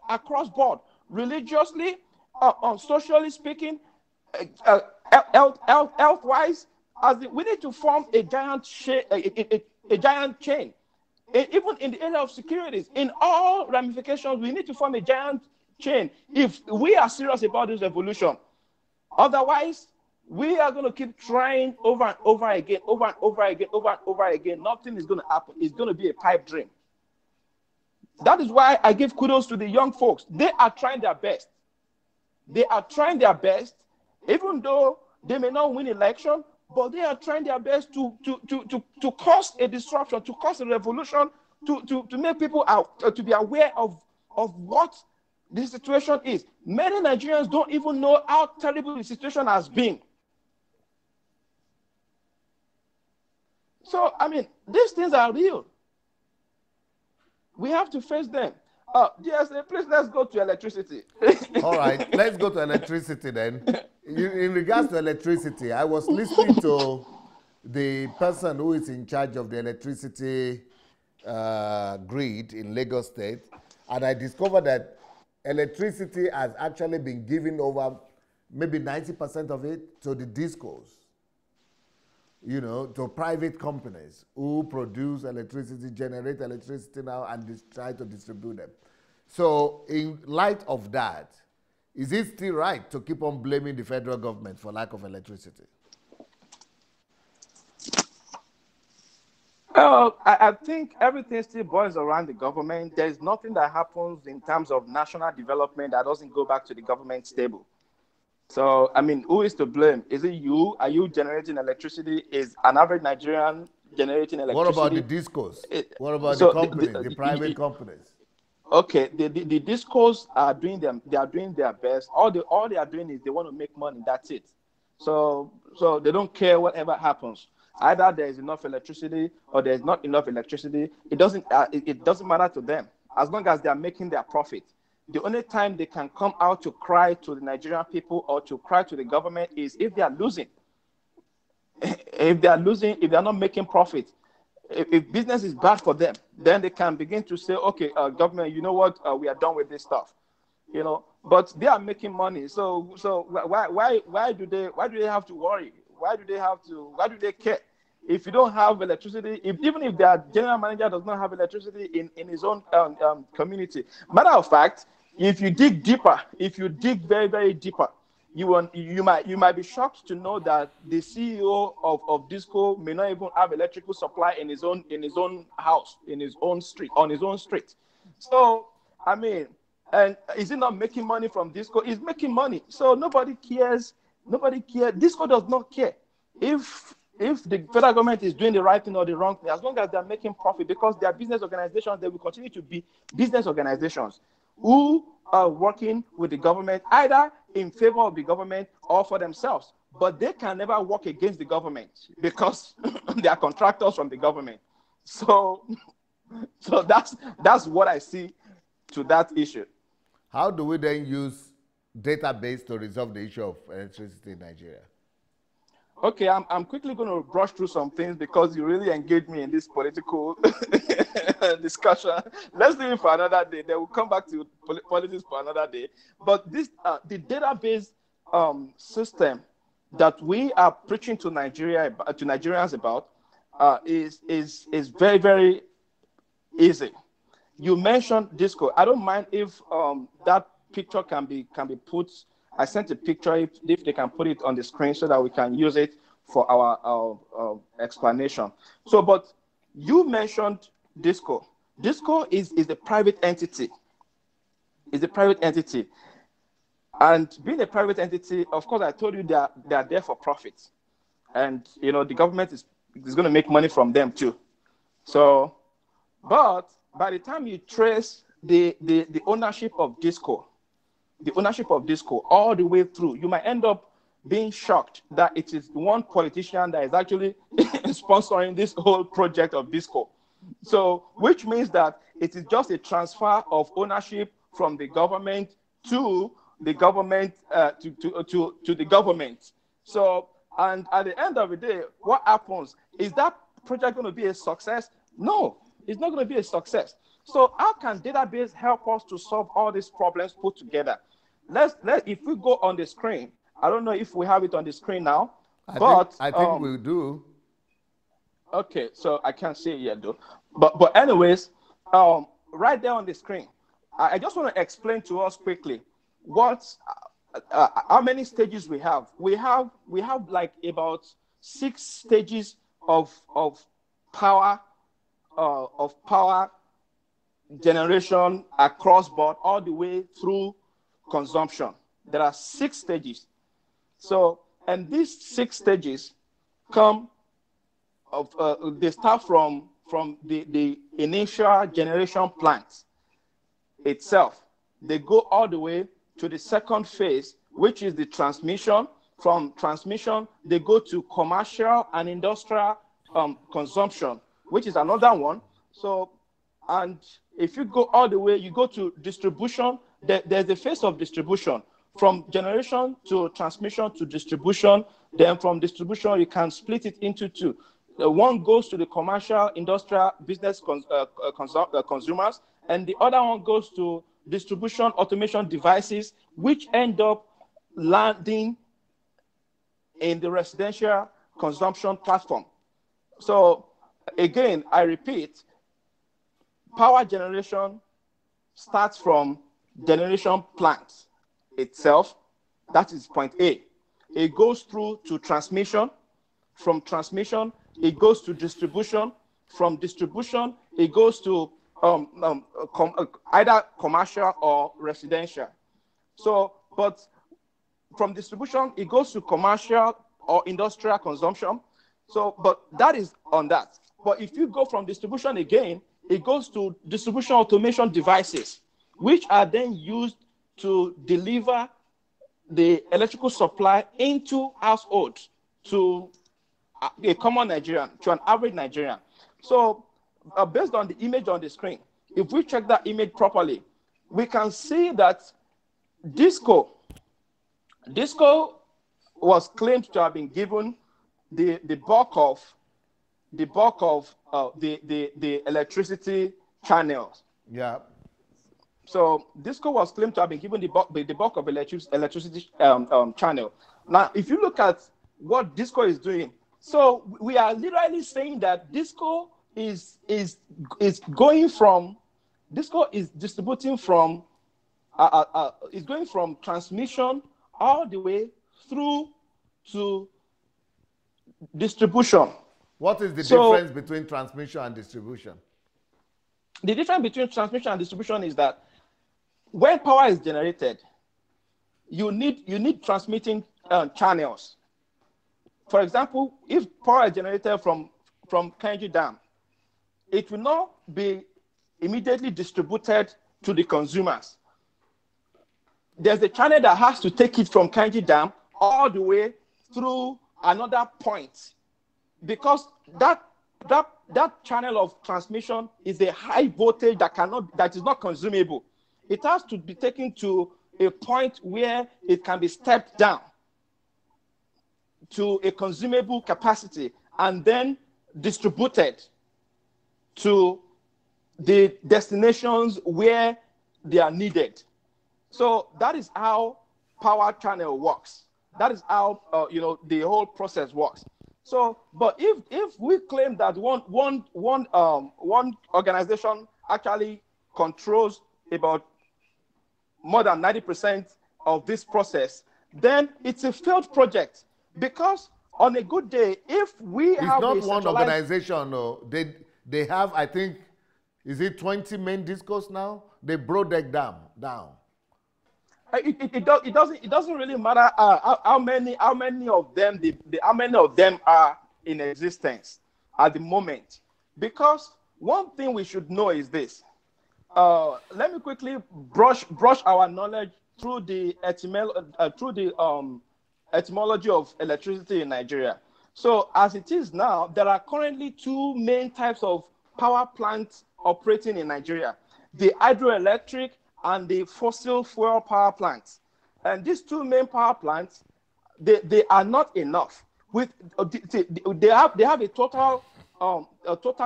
religiously, socially speaking, health-wise, We need to form a giant a giant chain. Even in the area of securities, in all ramifications, we need to form a giant chain if we are serious about this revolution. Otherwise, we are going to keep trying over and over again, over and over again, over and over again. Nothing is going to happen. It's going to be a pipe dream. That is why I give kudos to the young folks. They are trying their best. They are trying their best, even though they may not win election, but they are trying their best to cause a disruption, to cause a revolution, to make people out, to be aware of what the situation is. Many Nigerians don't even know how terrible the situation has been. So, I mean, these things are real. We have to face them. Yes, please, let's go to electricity. All right, let's go to electricity then. In regards to electricity, I was listening to the person who is in charge of the electricity grid in Lagos State, and I discovered that electricity has actually been given over maybe 90% of it to the discos, you know, to private companies who produce electricity, generate electricity now, and try to distribute them. So in light of that, is it still right to keep on blaming the federal government for lack of electricity? Well, I think everything still boils around the government. There is nothing that happens in terms of national development that doesn't go back to the government's table. So, I mean, who is to blame? Is it you? Are you generating electricity? Is an average Nigerian generating electricity? What about the discos? What about the companies, the private companies? Okay, the discos are doing them. They are doing their best. All they are doing is they want to make money. That's it. So they don't care whatever happens. Either there is enough electricity or there is not enough electricity. It doesn't matter to them as long as they are making their profit. The only time they can come out to cry to the Nigerian people or to cry to the government is if they are losing. If they are losing, if they are not making profit, if business is bad for them, then they can begin to say, okay, government, you know what, we are done with this stuff, you know. But they are making money, so why do they have to worry? Why do they care? If you don't have electricity, even if their general manager does not have electricity in his own community. Matter of fact, if you dig deeper, if you dig very, very deeper, you might be shocked to know that the CEO of Disco may not even have electrical supply in his own house, in his own street, on his own street. So, I mean, and is he not making money from Disco? He's making money. So nobody cares. Nobody cares. Disco does not care if the federal government is doing the right thing or the wrong thing, as long as they're making profit, because they are business organizations. They will continue to be business organizations who are working with the government, either in favor of the government or for themselves. But they can never work against the government because they are contractors from the government. So that's what I see to that issue. How do we then use database to resolve the issue of electricity in Nigeria? Okay, I'm quickly going to brush through some things because you really engaged me in this political discussion. Let's leave it for another day. Then we'll come back to politics for another day. But this the database system that we are preaching to Nigerians about is very, very easy. You mentioned Disco. I don't mind if that picture can be put. I sent a picture if they can put it on the screen so that we can use it for our explanation. So, but you mentioned Disco. Disco is a private entity. It's a private entity. And being a private entity, of course, I told you they are there for profit. And, you know, the government is going to make money from them too. So, but by the time you trace the ownership of Disco, all the way through, you might end up being shocked that it is one politician that is actually sponsoring this whole project of Disco. So, which means that it is just a transfer of ownership from the government to the government, to the government. So, and at the end of the day, what happens? Is that project going to be a success? No, it's not going to be a success. So how can database help us to solve all these problems put together? If we go on the screen, I don't know if we have it on the screen now, I think we do. Okay, so I can't see it yet though. But anyways, right there on the screen, I just want to explain to us quickly what how many stages we have. We have like about 6 stages of power generation across board all the way through consumption. There are 6 stages. So, and these 6 stages come they start from the initial generation plant itself. They go all the way to the second phase, which is the transmission. From transmission, they go to commercial and industrial consumption, which is another one. So, and if you go all the way, you go to distribution. There's a phase of distribution, from generation to transmission to distribution. Then from distribution, you can split it into 2. One goes to the commercial, industrial, business consumers, and the other one goes to distribution automation devices, which end up landing in the residential consumption platform. So again, I repeat, power generation starts from generation plant itself. That is point A. It goes through to transmission. From transmission, it goes to distribution. From distribution, it goes to either commercial or residential. So, but from distribution, it goes to commercial or industrial consumption. So, but that is on that. But if you go from distribution again, it goes to distribution automation devices, which are then used to deliver the electrical supply into households, to a common Nigerian, to an average Nigerian. So based on the image on the screen, if we check that image properly, we can see that Disco was claimed to have been given the bulk of the electricity channels. Yeah. So Disco was claimed to have been given the bulk of electricity channel. Now, if you look at what Disco is doing, so we are literally saying that Disco is distributing from is going from transmission all the way through to distribution. What is the difference between transmission and distribution? The difference between transmission and distribution is that when power is generated, you need transmitting channels. For example, if power is generated from Kainji Dam, it will not be immediately distributed to the consumers. There's a channel that has to take it from Kainji Dam all the way through another point, because that channel of transmission is a high voltage that is not consumable. It has to be taken to a point where it can be stepped down to a consumable capacity and then distributed to the destinations where they are needed. So that is how power channel works. That is how the whole process works. So, but if we claim that one organization actually controls about more than 90% of this process, then it's a failed project. Because on a good day, if we have a one organization, no, they have, I think, is it 20 main discos now? They broke that down. It doesn't really matter how many of them are in existence at the moment, because one thing we should know is this. Let me quickly brush our knowledge through the etymology of electricity in Nigeria. So as it is now, there are currently 2 main types of power plants operating in Nigeria: the hydroelectric and the fossil fuel power plants. And these 2 main power plants, they are not enough. They have a total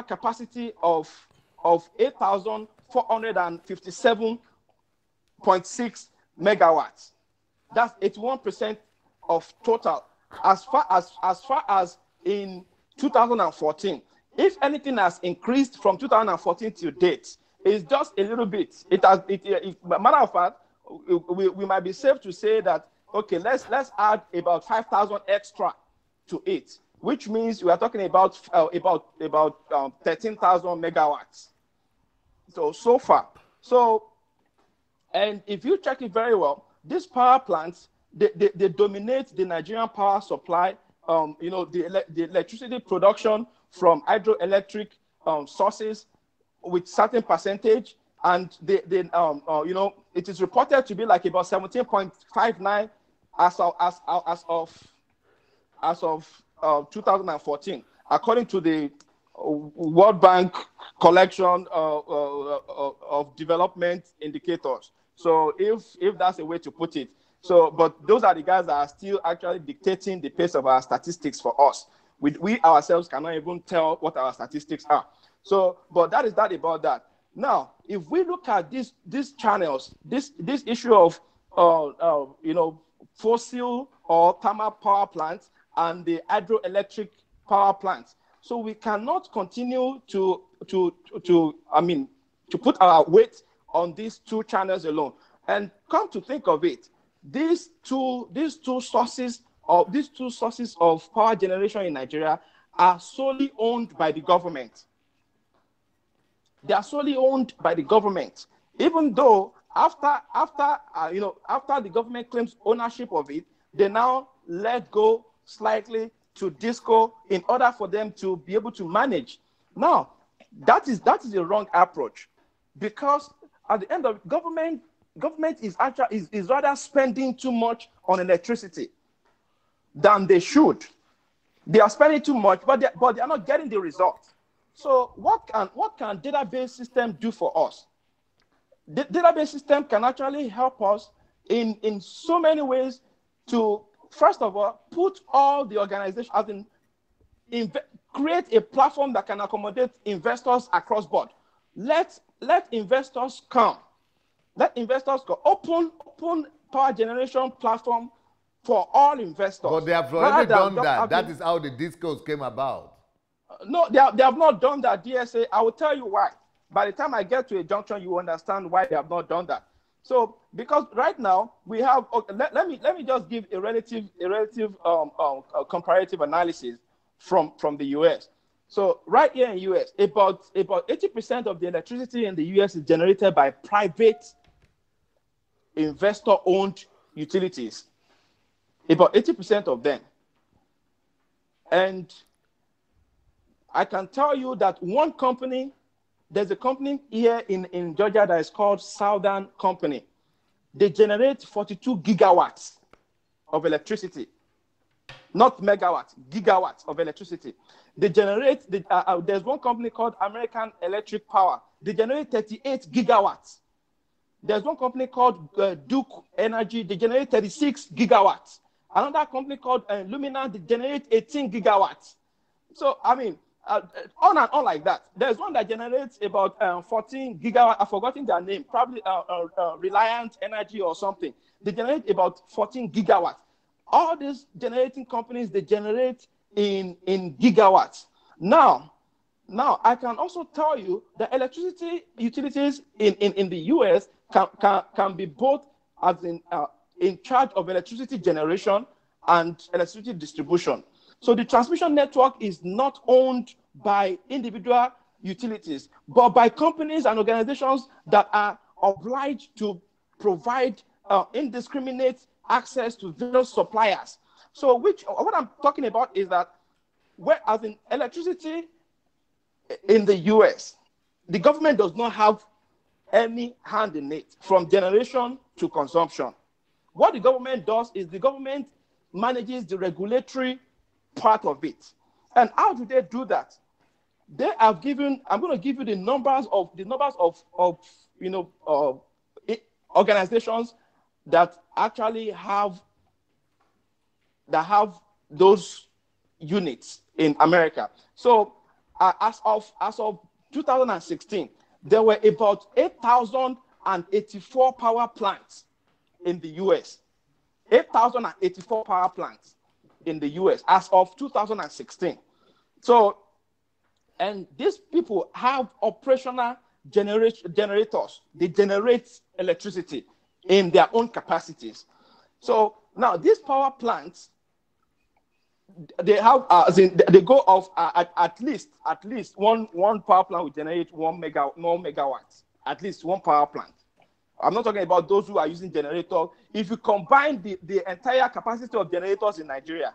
capacity of 8,457.6 megawatts. That's 81% of total. as far as in 2014, if anything has increased from 2014 to date, it's just a little bit. Matter of fact, we might be safe to say that, okay, let's add about 5,000 extra to it, which means we are talking about 13,000 megawatts. So far. So, and if you check it very well, these power plants, they dominate the Nigerian power supply. The electricity production from hydroelectric sources with certain percentage, and it is reported to be like about 17.59 as of 2014, according to the World Bank collection of development indicators. So if that's a way to put it. So, but those are the guys that are still actually dictating the pace of our statistics for us. We ourselves cannot even tell what our statistics are. So, but that is that about that. Now, if we look at these channels, this issue of fossil or thermal power plants and the hydroelectric power plants, so we cannot continue to put our weight on these two channels alone. And come to think of it, these two sources of power generation in Nigeria are solely owned by the government. They are solely owned by the government, even though after the government claims ownership of it, they now let go slightly to DISCO in order for them to be able to manage. Now, that is a wrong approach, because at the end of government is rather spending too much on electricity than they should. They are spending too much, but they are not getting the result. So what can database system do for us? The database system can actually help us in so many ways to, first of all, put all the organizations, create a platform that can accommodate investors across board. Let investors come. Let investors go. Open power generation platform for all investors. But they have already done that. That is how the DISCOs came about. No, they have not done that, DSA. I will tell you why. By the time I get to a junction, you understand why they have not done that. So, because right now we have, let me just give a relative comparative analysis from the US. So right here in US, about 80% of the electricity in the US is generated by private investor-owned utilities. About 80% of them. And I can tell you that one company, there's a company here in Georgia that is called Southern Company. They generate 42 gigawatts of electricity. Not megawatts, gigawatts of electricity. They generate, there's one company called American Electric Power. They generate 38 gigawatts. There's one company called Duke Energy. They generate 36 gigawatts. Another company called Lumina, they generate 18 gigawatts. So, I mean, on and on like that. There's one that generates about 14 gigawatts. I've forgotten their name, probably Reliant Energy or something. They generate about 14 gigawatts. All these generating companies, they generate in gigawatts. Now, I can also tell you that electricity utilities in the US can be both as in charge of electricity generation and electricity distribution. So the transmission network is not owned by individual utilities, but by companies and organizations that are obliged to provide indiscriminate access to various suppliers. So what I'm talking about is that whereas in electricity in the US, the government does not have any hand in it from generation to consumption. What the government does is the government manages the regulatory part of it. And how do they do that? They have given, I'm going to give you the numbers of organizations that actually have those units in America. So as of 2016, there were about 8,084 power plants in the US. 8,084 power plants. in the US as of 2016. So, and these people have operational generators. They generate electricity in their own capacities. So now these power plants, they have they go off at least one power plant will generate 1 megawatts. At least one power plant. I'm not talking about those who are using generators. If you combine the entire capacity of generators in Nigeria,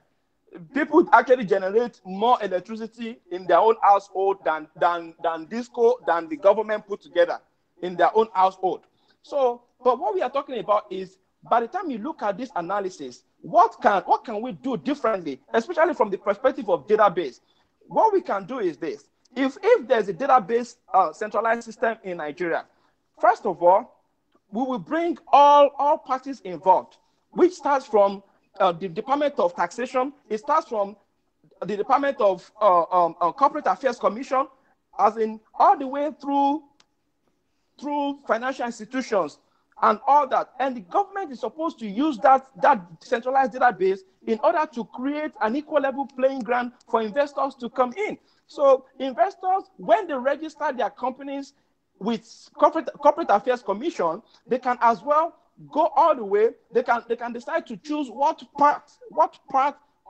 people actually generate more electricity in their own household than the government put together in their own household. So, but what we are talking about is, by the time you look at this analysis, what can we do differently, especially from the perspective of database? What we can do is this. If there's a database centralized system in Nigeria, first of all, we will bring all parties involved, which starts from the Department of Taxation. It starts from the Department of Corporate Affairs Commission, as in all the way through financial institutions and all that. And the government is supposed to use that centralized database in order to create an equal level playing ground for investors to come in. So investors, when they register their companies with Corporate Affairs Commission, they can as well go all the way. They can decide to choose what part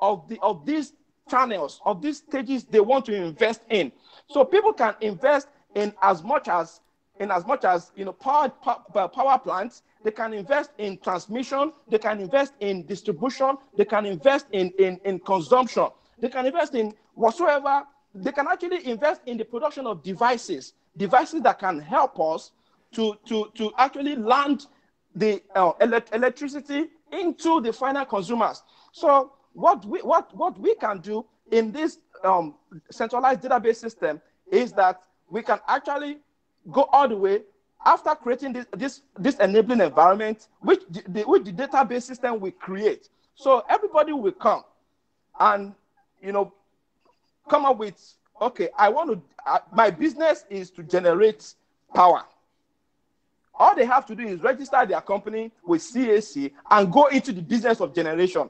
of these channels, of these stages they want to invest in. So people can invest in as much as power plants. They can invest in transmission. They can invest in distribution. They can invest in consumption. They can invest in whatsoever. They can actually invest in the production of devices that can help us to actually land the electricity into the final consumers. So what we can do in this centralized database system is that we can actually go all the way after creating this enabling environment, which the database system will create. So everybody will come and come up with, okay, my business is to generate power. All they have to do is register their company with CAC and go into the business of generation.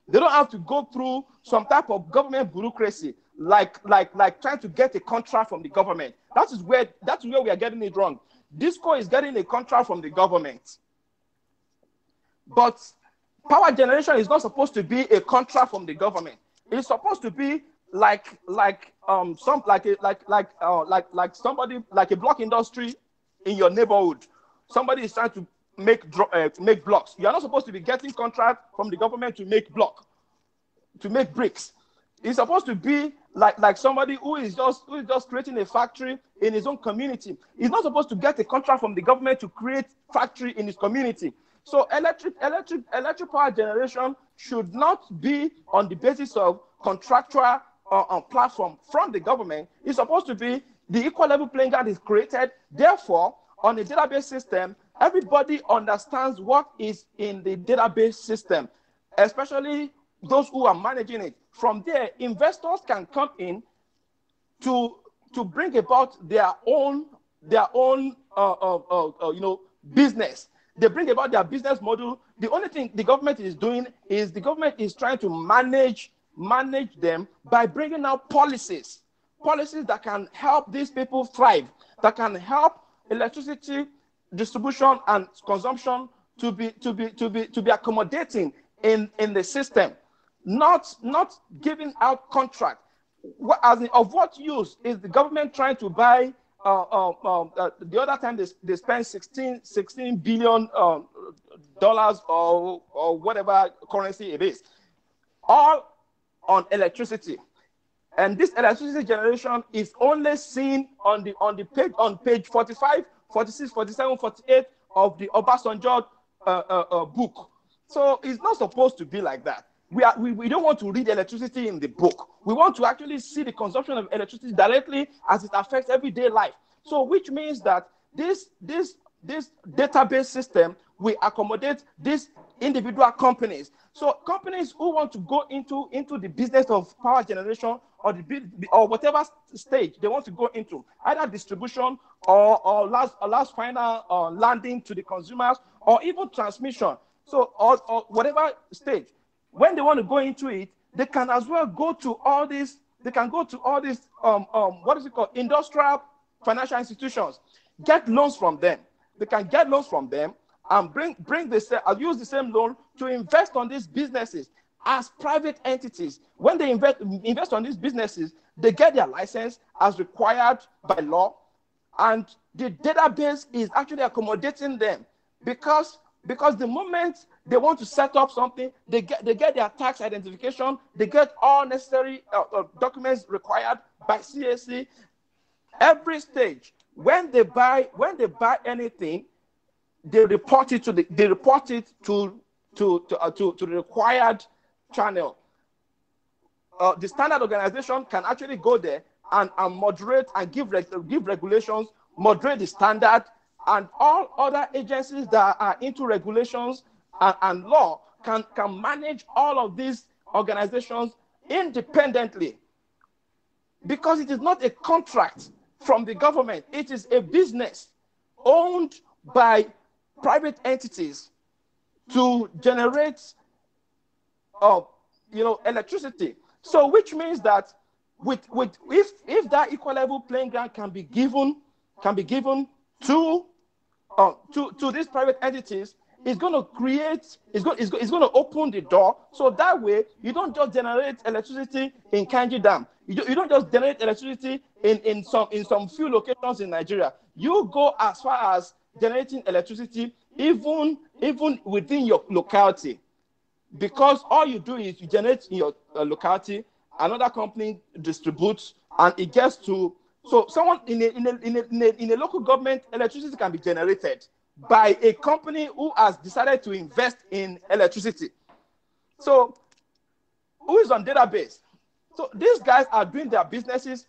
They don't have to go through some type of government bureaucracy, like trying to get a contract from the government. That's where we are getting it wrong. Disco is getting a contract from the government, but power generation is not supposed to be a contract from the government. It's supposed to be like somebody, like a block industry in your neighborhood. Somebody is trying to make blocks. You are not supposed to be getting contract from the government to make bricks. It's supposed to be like somebody who is just creating a factory in his own community. He's not supposed to get a contract from the government to create factory in his community. So electric power generation should not be on the basis of contractual platform from the government. It's supposed to be the equal level playing ground is created. Therefore, on a database system, everybody understands what is in the database system, especially those who are managing it. From there, investors can come in to bring about their own business. They bring about their business model. The only thing the government is doing is the government is trying to manage them by bringing out policies that can help these people thrive, that can help electricity distribution and consumption to be accommodating in the system, not giving out contract. Of what use is the government trying to buy? The other time they spent $16 billion or whatever currency it is, all on electricity. And this electricity generation is only seen on page 45, 46, 47, 48 of the Obasanjo book. So it's not supposed to be like that. We don't want to read electricity in the book. We want to actually see the consumption of electricity directly as it affects everyday life. So which means that this database system will accommodate these individual companies. So companies who want to go into the business of power generation or whatever stage they want to go into, either distribution or last final landing to the consumers, or even transmission. So or whatever stage, when they want to go into it, they can as well go to all these, they can go to all these, what is it called? Industrial financial institutions, get loans from them. They can get loans from them and use the same loan to invest on these businesses as private entities. When they invest on these businesses, they get their license as required by law, and the database is actually accommodating them because the moment they want to set up something, they get their tax identification, they get all necessary documents required by CAC. Every stage, when they buy anything, they report it to the required channel. The standard organization can actually go there and moderate and give regulations, moderate the standard, and all other agencies that are into regulations and law can manage all of these organizations independently, because it is not a contract from the government. It is a business owned by private entities to generate electricity. So which means that if that equal level playing ground can be given to these private entities, it's going to open the door. So that way, you don't just generate electricity in Kanji Dam. You don't just generate electricity in some few locations in Nigeria. You go as far as generating electricity even within your locality, because all you do is you generate in your locality, another company distributes, and it gets to, so someone in a local government, electricity can be generated by a company who has decided to invest in electricity. So who is on database? So these guys are doing their businesses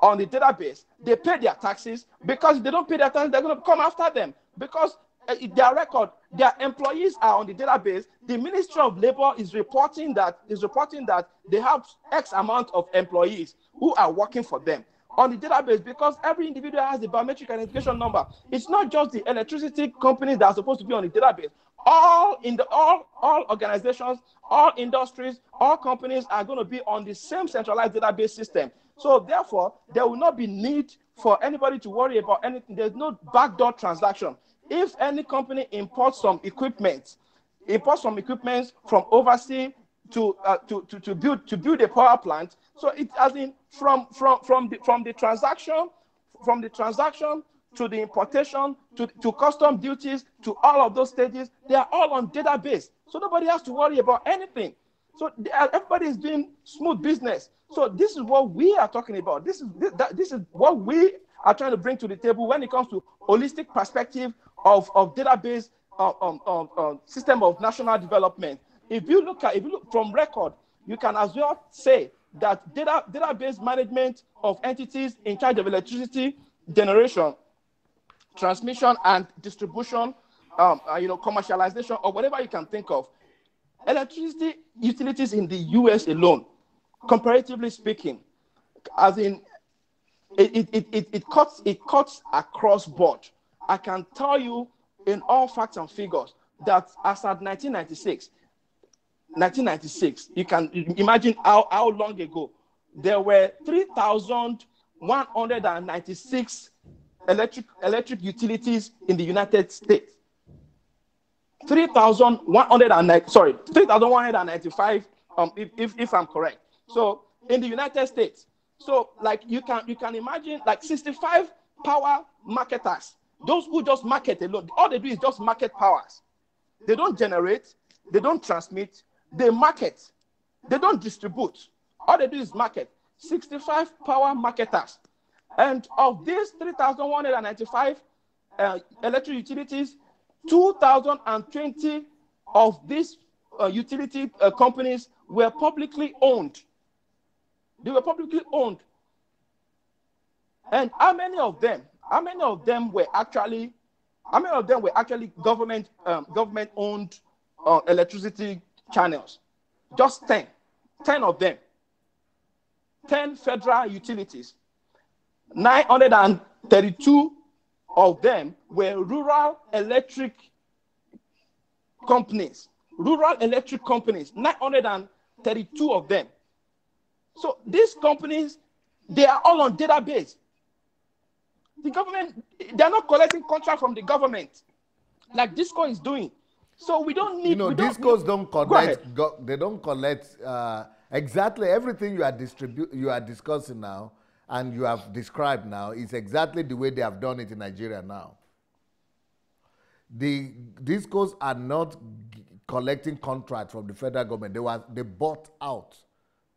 on the database. They pay their taxes, because if they don't pay their taxes, they're going to come after them, because their record, their employees are on the database. The Ministry of Labor is reporting that they have X amount of employees who are working for them on the database, because every individual has the biometric identification number. It's not just the electricity companies that are supposed to be on the database. All organizations, all industries, all companies are going to be on the same centralized database system. So therefore, there will not be need for anybody to worry about anything. There's no backdoor transaction. If any company imports some equipment from overseas to build a power plant, so it has in from the transaction to the importation to custom duties to all of those stages, they are all on database. So nobody has to worry about anything. So everybody is doing smooth business. So this is what we are talking about. This is what we are trying to bring to the table when it comes to holistic perspective of database system of national development. If you look from record, you can as well say that database management of entities in charge of electricity generation, transmission, and distribution, commercialization, or whatever you can think of. Electricity utilities in the US alone, comparatively speaking, as in it cuts across board. I can tell you in all facts and figures that as at 1996, you can imagine how long ago, there were 3,196 electric utilities in the United States. 3,195, if I'm correct. So in the United States, so like you can imagine like 65 power marketers, those who just market alone. All they do is just market powers. They don't generate, they don't transmit, they market, they don't distribute. All they do is market. 65 power marketers. And of these 3,195 electric utilities, 2,020 of these utility companies were publicly owned. They were publicly owned. And how many of them were actually government owned electricity channels? Just 10 of them. 10 federal utilities. 932 of them were rural electric companies. 932 32 of them. So these companies, they are all on database. The government, they're not collecting contract from the government like Disco is doing. So we don't need. Discos don't connect. They don't collect exactly everything you are discussing now, and you have described now is exactly the way they have done it in Nigeria now. The Discos are not collecting contracts from the federal government. They bought out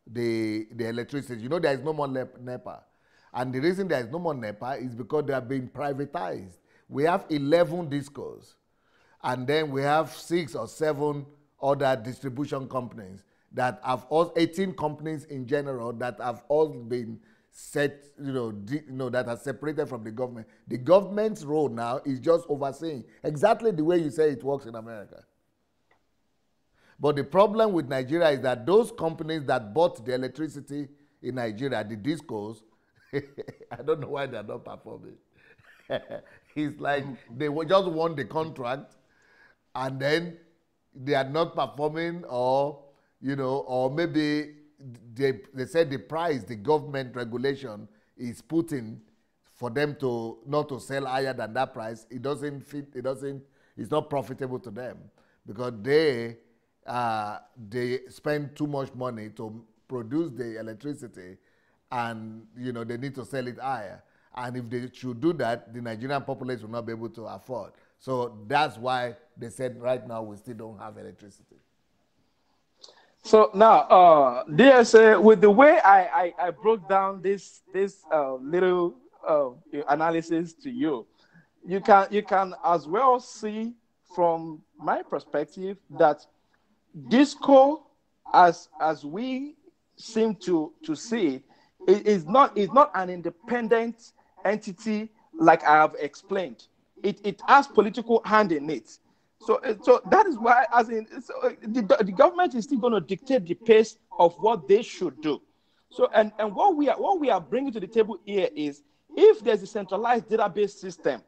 the electricity. There is no more NEPA. And the reason there is no more NEPA is because they are being privatized. We have 11 Discos. And then we have 6 or 7 other distribution companies that have all 18 companies in general that have all been set, that are separated from the government. The government's role now is just overseeing exactly the way you say it works in America. But the problem with Nigeria is that those companies that bought the electricity in Nigeria, the Discos, I don't know why they're not performing. It's like they just won the contract and then they are not performing, or maybe they said the price the government regulation is putting for them to not to sell higher than that price, it doesn't fit, it's not profitable to them because they spend too much money to produce the electricity, and they need to sell it higher. And if they should do that, the Nigerian population will not be able to afford. So that's why they said right now we still don't have electricity. So now, DSA, with the way I broke down this little analysis to you, you can as well see from my perspective that Disco, as we seem to see it, is not an independent entity like I have explained. It has political hand in it. So that is why, the government is still going to dictate the pace of what they should do. So and what we are bringing to the table here is, if there's a centralized database system,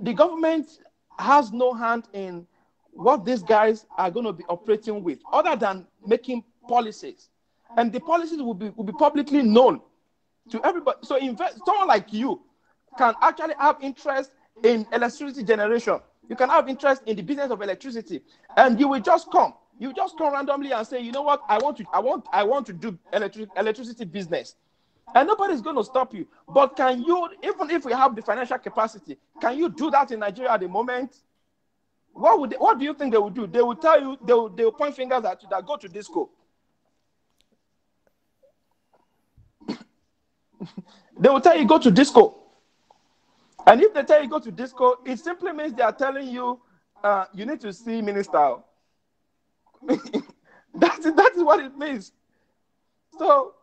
the government has no hand in what these guys are going to be operating with, other than making policies, and the policies will be publicly known to everybody. So someone like you can actually have interest in electricity generation. You can have interest in the business of electricity, and you will just come. You just come randomly and say, you know what, I want to do electricity business, and nobody's going to stop you. But can you, even if we have the financial capacity, can you do that in Nigeria at the moment? What do you think they will do? They will tell you, they will point fingers at you that go to Disco. They will tell you go to Disco. And if they tell you go to Disco, it simply means they are telling you you need to see minister. That is what it means. So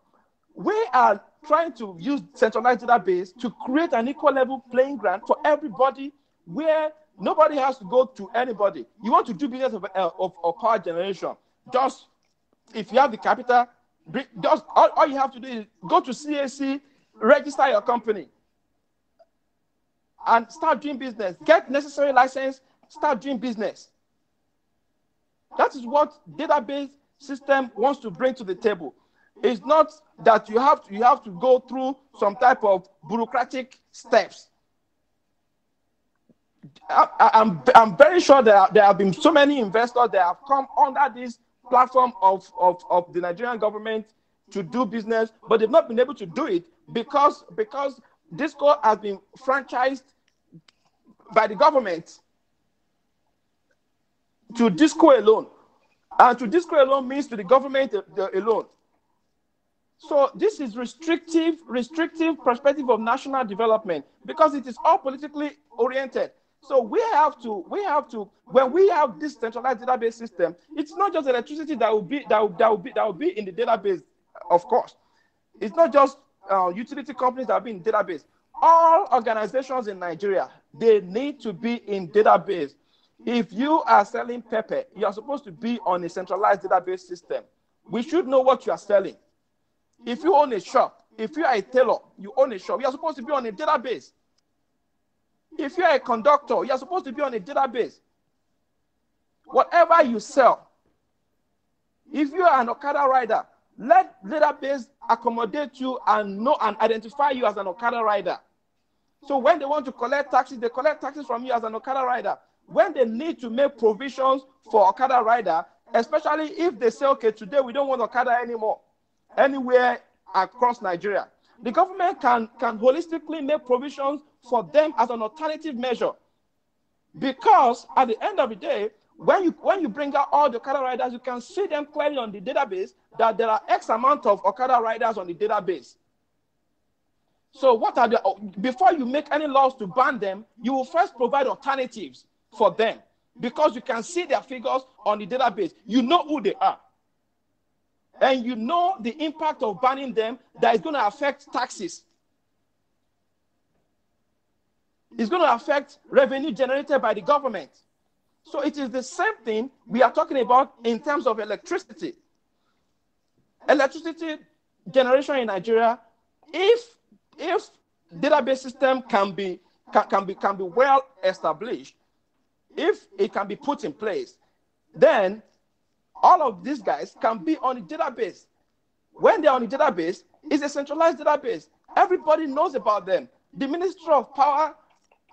we are trying to use centralized database to create an equal level playing ground for everybody, where nobody has to go to anybody. You want to do business of power generation, just if you have the capital, just all you have to do is go to CAC, register your company, and start doing business. Get necessary license, start doing business. That is what database system wants to bring to the table. It's not that you have to go through some type of bureaucratic steps. I'm very sure that there have been so many investors that have come under this platform of the Nigerian government to do business, but they've not been able to do it because Disco has been franchised by the government to Disco alone. And to Disco alone means to the government alone. So this is restrictive perspective of national development, because it is all politically oriented. So we have to, when we have this centralized database system, it's not just electricity that will be in the database, of course. It's not just utility companies that will be in the database. All organizations in Nigeria, they need to be in database. If you are selling pepper, you are supposed to be on a centralized database system. We should know what you are selling. If you own a shop, if you are a tailor, you own a shop, you are supposed to be on a database. If you are a conductor, you are supposed to be on a database. whatever you sell, if you are an Okada rider, let database accommodate you and know and identify you as an Okada rider. So when they want to collect taxes, they collect taxes from you as an Okada rider. When they need to make provisions for Okada rider, especially if they say, okay, today we don't want Okada anymore, anywhere across Nigeria, the government can holistically make provisions for them as an alternative measure. Because at the end of the day, when you bring out all the Okada riders, you can see them clearly on the database that there are X amount of Okada riders on the database. So before you make any laws to ban them, you will first provide alternatives for them, because you can see their figures on the database. You know who they are. And you know the impact of banning them, that is going to affect taxes. It's going to affect revenue generated by the government. So it is the same thing we are talking about in terms of electricity. Electricity generation in Nigeria, if database system can be well established, if it can be put in place, then all of these guys can be on the database. When they're on the database, it's a centralized database. Everybody knows about them. The Ministry of Power,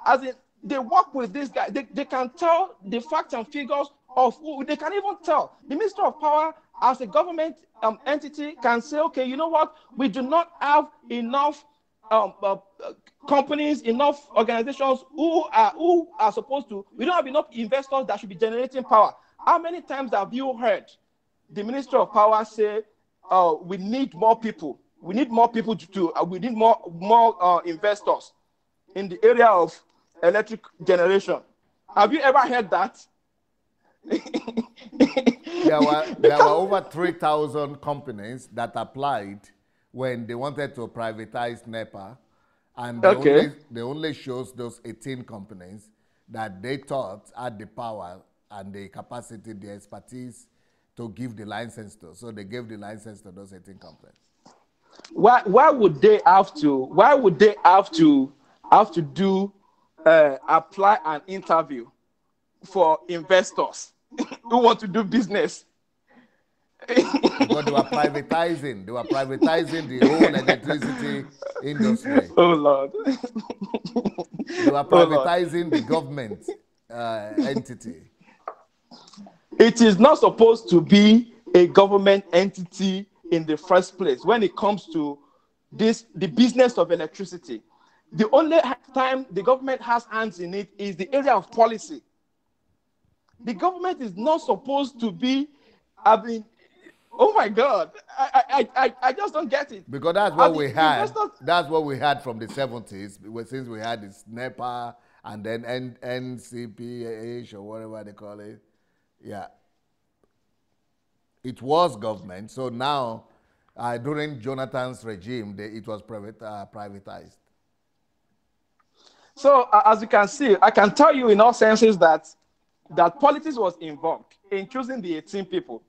as in, they work with these guys. They can tell the facts and figures of who. They can even tell. The Ministry of Power, as a government entity, can say, okay, you know what? We do not have enough companies, enough organizations who are supposed to. We don't have enough investors that should be generating power. How many times have you heard the Ministry of Power say, we need more people. We need more people we need more investors in the area of electric generation? Have you ever heard that? There were over 3,000 companies that applied when they wanted to privatize NEPA, and they only chose those 18 companies that they thought had the power and the capacity, the expertise to give the license to. So they gave the license to those 18 companies. Why would they have to do apply an interview for investors who want to do business? Because they were privatizing the whole electricity industry. Oh Lord. They were privatizing the government entity. It is not supposed to be a government entity in the first place when it comes to the business of electricity. The only time the government has hands in it is the area of policy. The government is not supposed to be, oh my God, I just don't get it. Because that's what we had. That's what we had from the 70s, since we had this NEPA and then NCPH or whatever they call it. Yeah. It was government. So now, during Jonathan's regime, it was privatized. So as you can see, I can tell you in all senses that politics was involved in choosing the 18 people,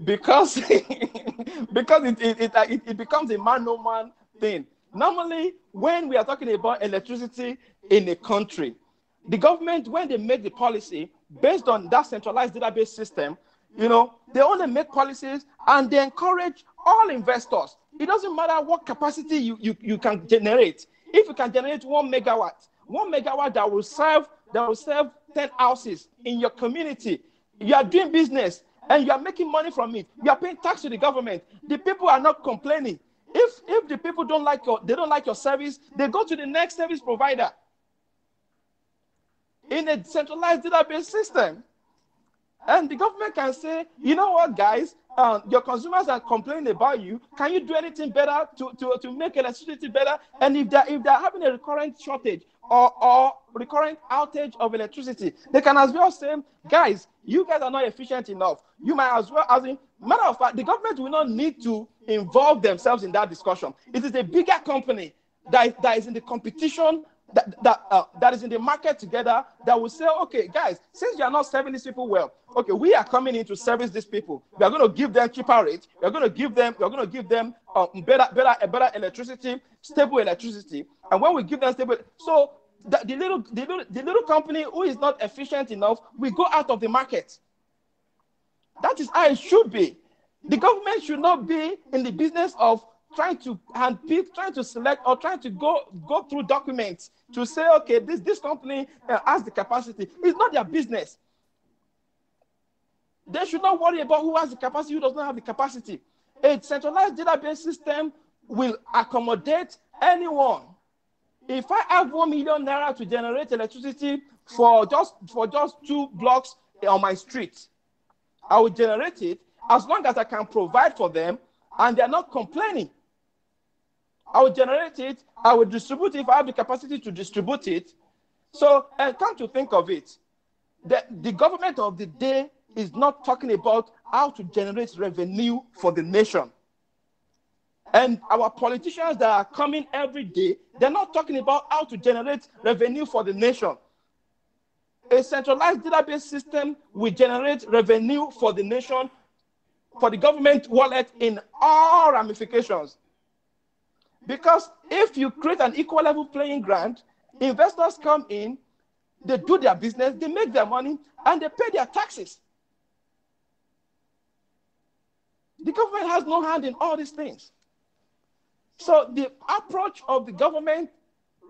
because it becomes a man-no-man thing. Normally, when we are talking about electricity in a country, the government, when they make the policy based on that centralized database system, they only make policies and they encourage all investors. It doesn't matter what capacity you can generate. If you can generate 1 megawatt that will serve 10 houses in your community, you are doing business and you are making money from it. You are paying tax to the government. The people are not complaining. If the people don't like your service, they go to the next service provider in a centralized database system. And the government can say, you know what, guys, your consumers are complaining about you. Can you do anything better to make electricity better? And if they're having a recurrent shortage or recurrent outage of electricity, they can as well say, guys, you guys are not efficient enough. You might as well, matter of fact, the government will not need to involve themselves in that discussion. It is a bigger company that is in the competition, that is in the market together, that will say, okay, guys, since you are not serving these people well, okay, we are coming in to service these people. We are going to give them cheaper rates. We are going to give them better electricity, stable electricity. And when we give them stable, so the little company who is not efficient enough, we go out of the market. That is how it should be. The government should not be in the business of trying to handpick, trying to select, or trying to go through documents to say, okay, this company has the capacity. It's not their business. They should not worry about who has the capacity, who does not have the capacity. A centralized database system will accommodate anyone. If I have 1 million naira to generate electricity for just 2 blocks on my street, I will generate it as long as I can provide for them and they're not complaining. I will generate it, I will distribute it if I have the capacity to distribute it. So, come to think of it, the government of the day is not talking about how to generate revenue for the nation. And our politicians that are coming every day, they're not talking about how to generate revenue for the nation. A centralized database system will generate revenue for the nation, for the government wallet in all ramifications. Because if you create an equal level playing ground, investors come in, they do their business, they make their money, and they pay their taxes. The government has no hand in all these things. So the approach of the government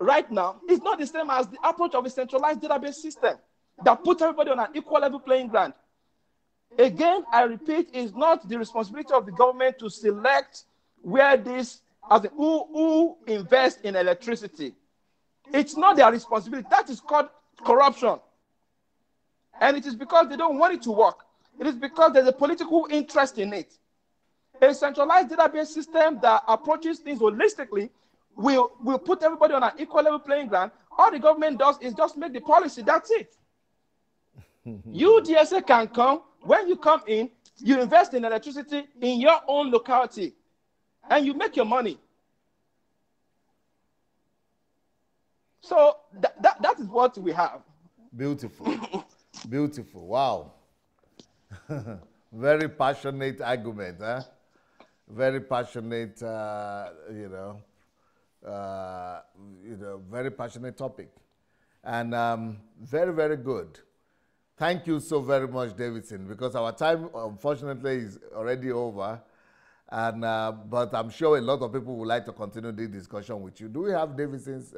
right now is not the same as the approach of a centralized database system that puts everybody on an equal level playing ground. Again, I repeat, it's not the responsibility of the government to select where this, who invests in electricity. It's not their responsibility. That is called corruption. And it is because they don't want it to work. It is because there's a political interest in it. A centralized database system that approaches things holistically will put everybody on an equal level playing ground. All the government does is just make the policy. That's it. You, DSA, can come. When you come in, you invest in electricity in your own locality, and you make your money. So that is what we have. Beautiful. Beautiful. Wow. Very passionate argument, huh? Very passionate, very passionate topic. And very, very good. Thank you so very much, Davidson, because our time, unfortunately, is already over. And but I'm sure a lot of people would like to continue this discussion with you. Do we have Davidson's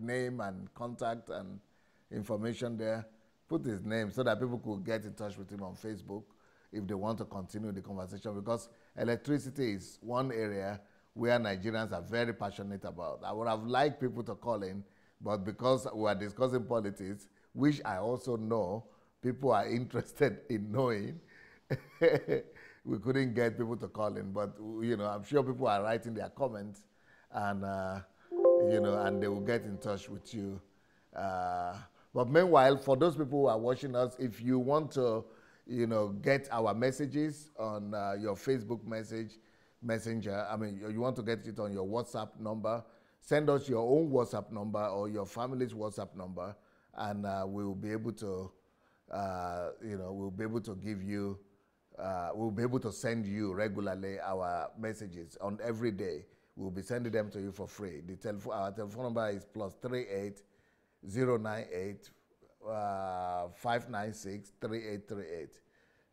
name and contact and information there? Put his name so that people could get in touch with him on Facebook if they want to continue the conversation, because electricity is one area where Nigerians are very passionate about. I would have liked people to call in, but because we are discussing politics, which I also know people are interested in knowing, we couldn't get people to call in. But I'm sure people are writing their comments, and and they will get in touch with you. But meanwhile, for those people who are watching us, if you want to get our messages on your Facebook messenger, you want to get it on your WhatsApp number, send us your own WhatsApp number or your family's WhatsApp number, and we'll be able to, we'll be able to give you, we'll be able to send you regularly our messages on every day. We'll be sending them to you for free. Our telephone number is +38 098 596 3838.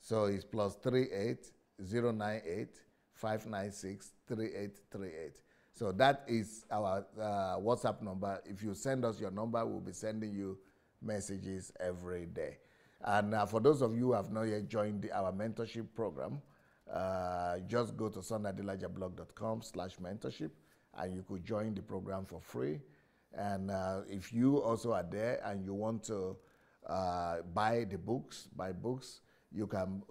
So it's +38 098 596 3838. So that is our WhatsApp number. If you send us your number, we'll be sending you messages every day. And for those of you who have not yet joined our mentorship program, just go to sundaadelajablog.com/mentorship, and you could join the program for free. And if you also are there and you want to buy books, you can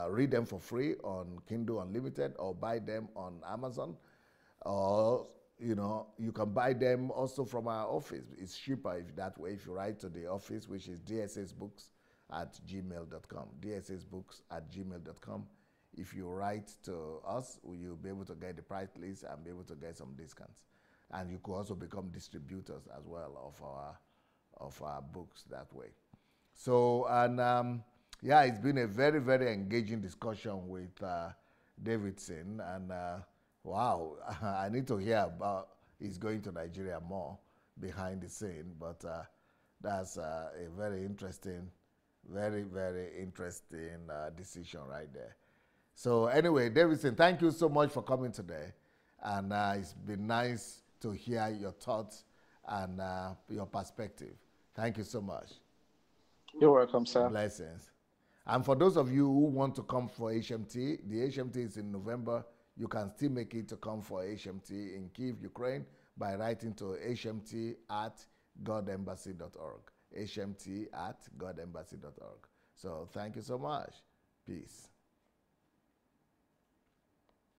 read them for free on Kindle Unlimited, or buy them on Amazon, or you can buy them also from our office. It's cheaper that way if you write to the office, which is dssbooks@gmail.com. dssbooks@gmail.com. If you write to us, you'll be able to get the price list and be able to get some discounts. And you could also become distributors as well of our books that way. So, and it's been a very, very engaging discussion with Davidson. And wow, I need to hear about he's going to Nigeria more behind the scene. But that's a very interesting Very, very interesting decision right there. So anyway, Davidson, thank you so much for coming today. And it's been nice to hear your thoughts and your perspective. Thank you so much. You're welcome, sir. Blessings. And for those of you who want to come for HMT, the HMT is in November. You can still make it to come for HMT in Kyiv, Ukraine by writing to hmt@godembassy.org. hmt@godembassy.org. So thank you so much. Peace.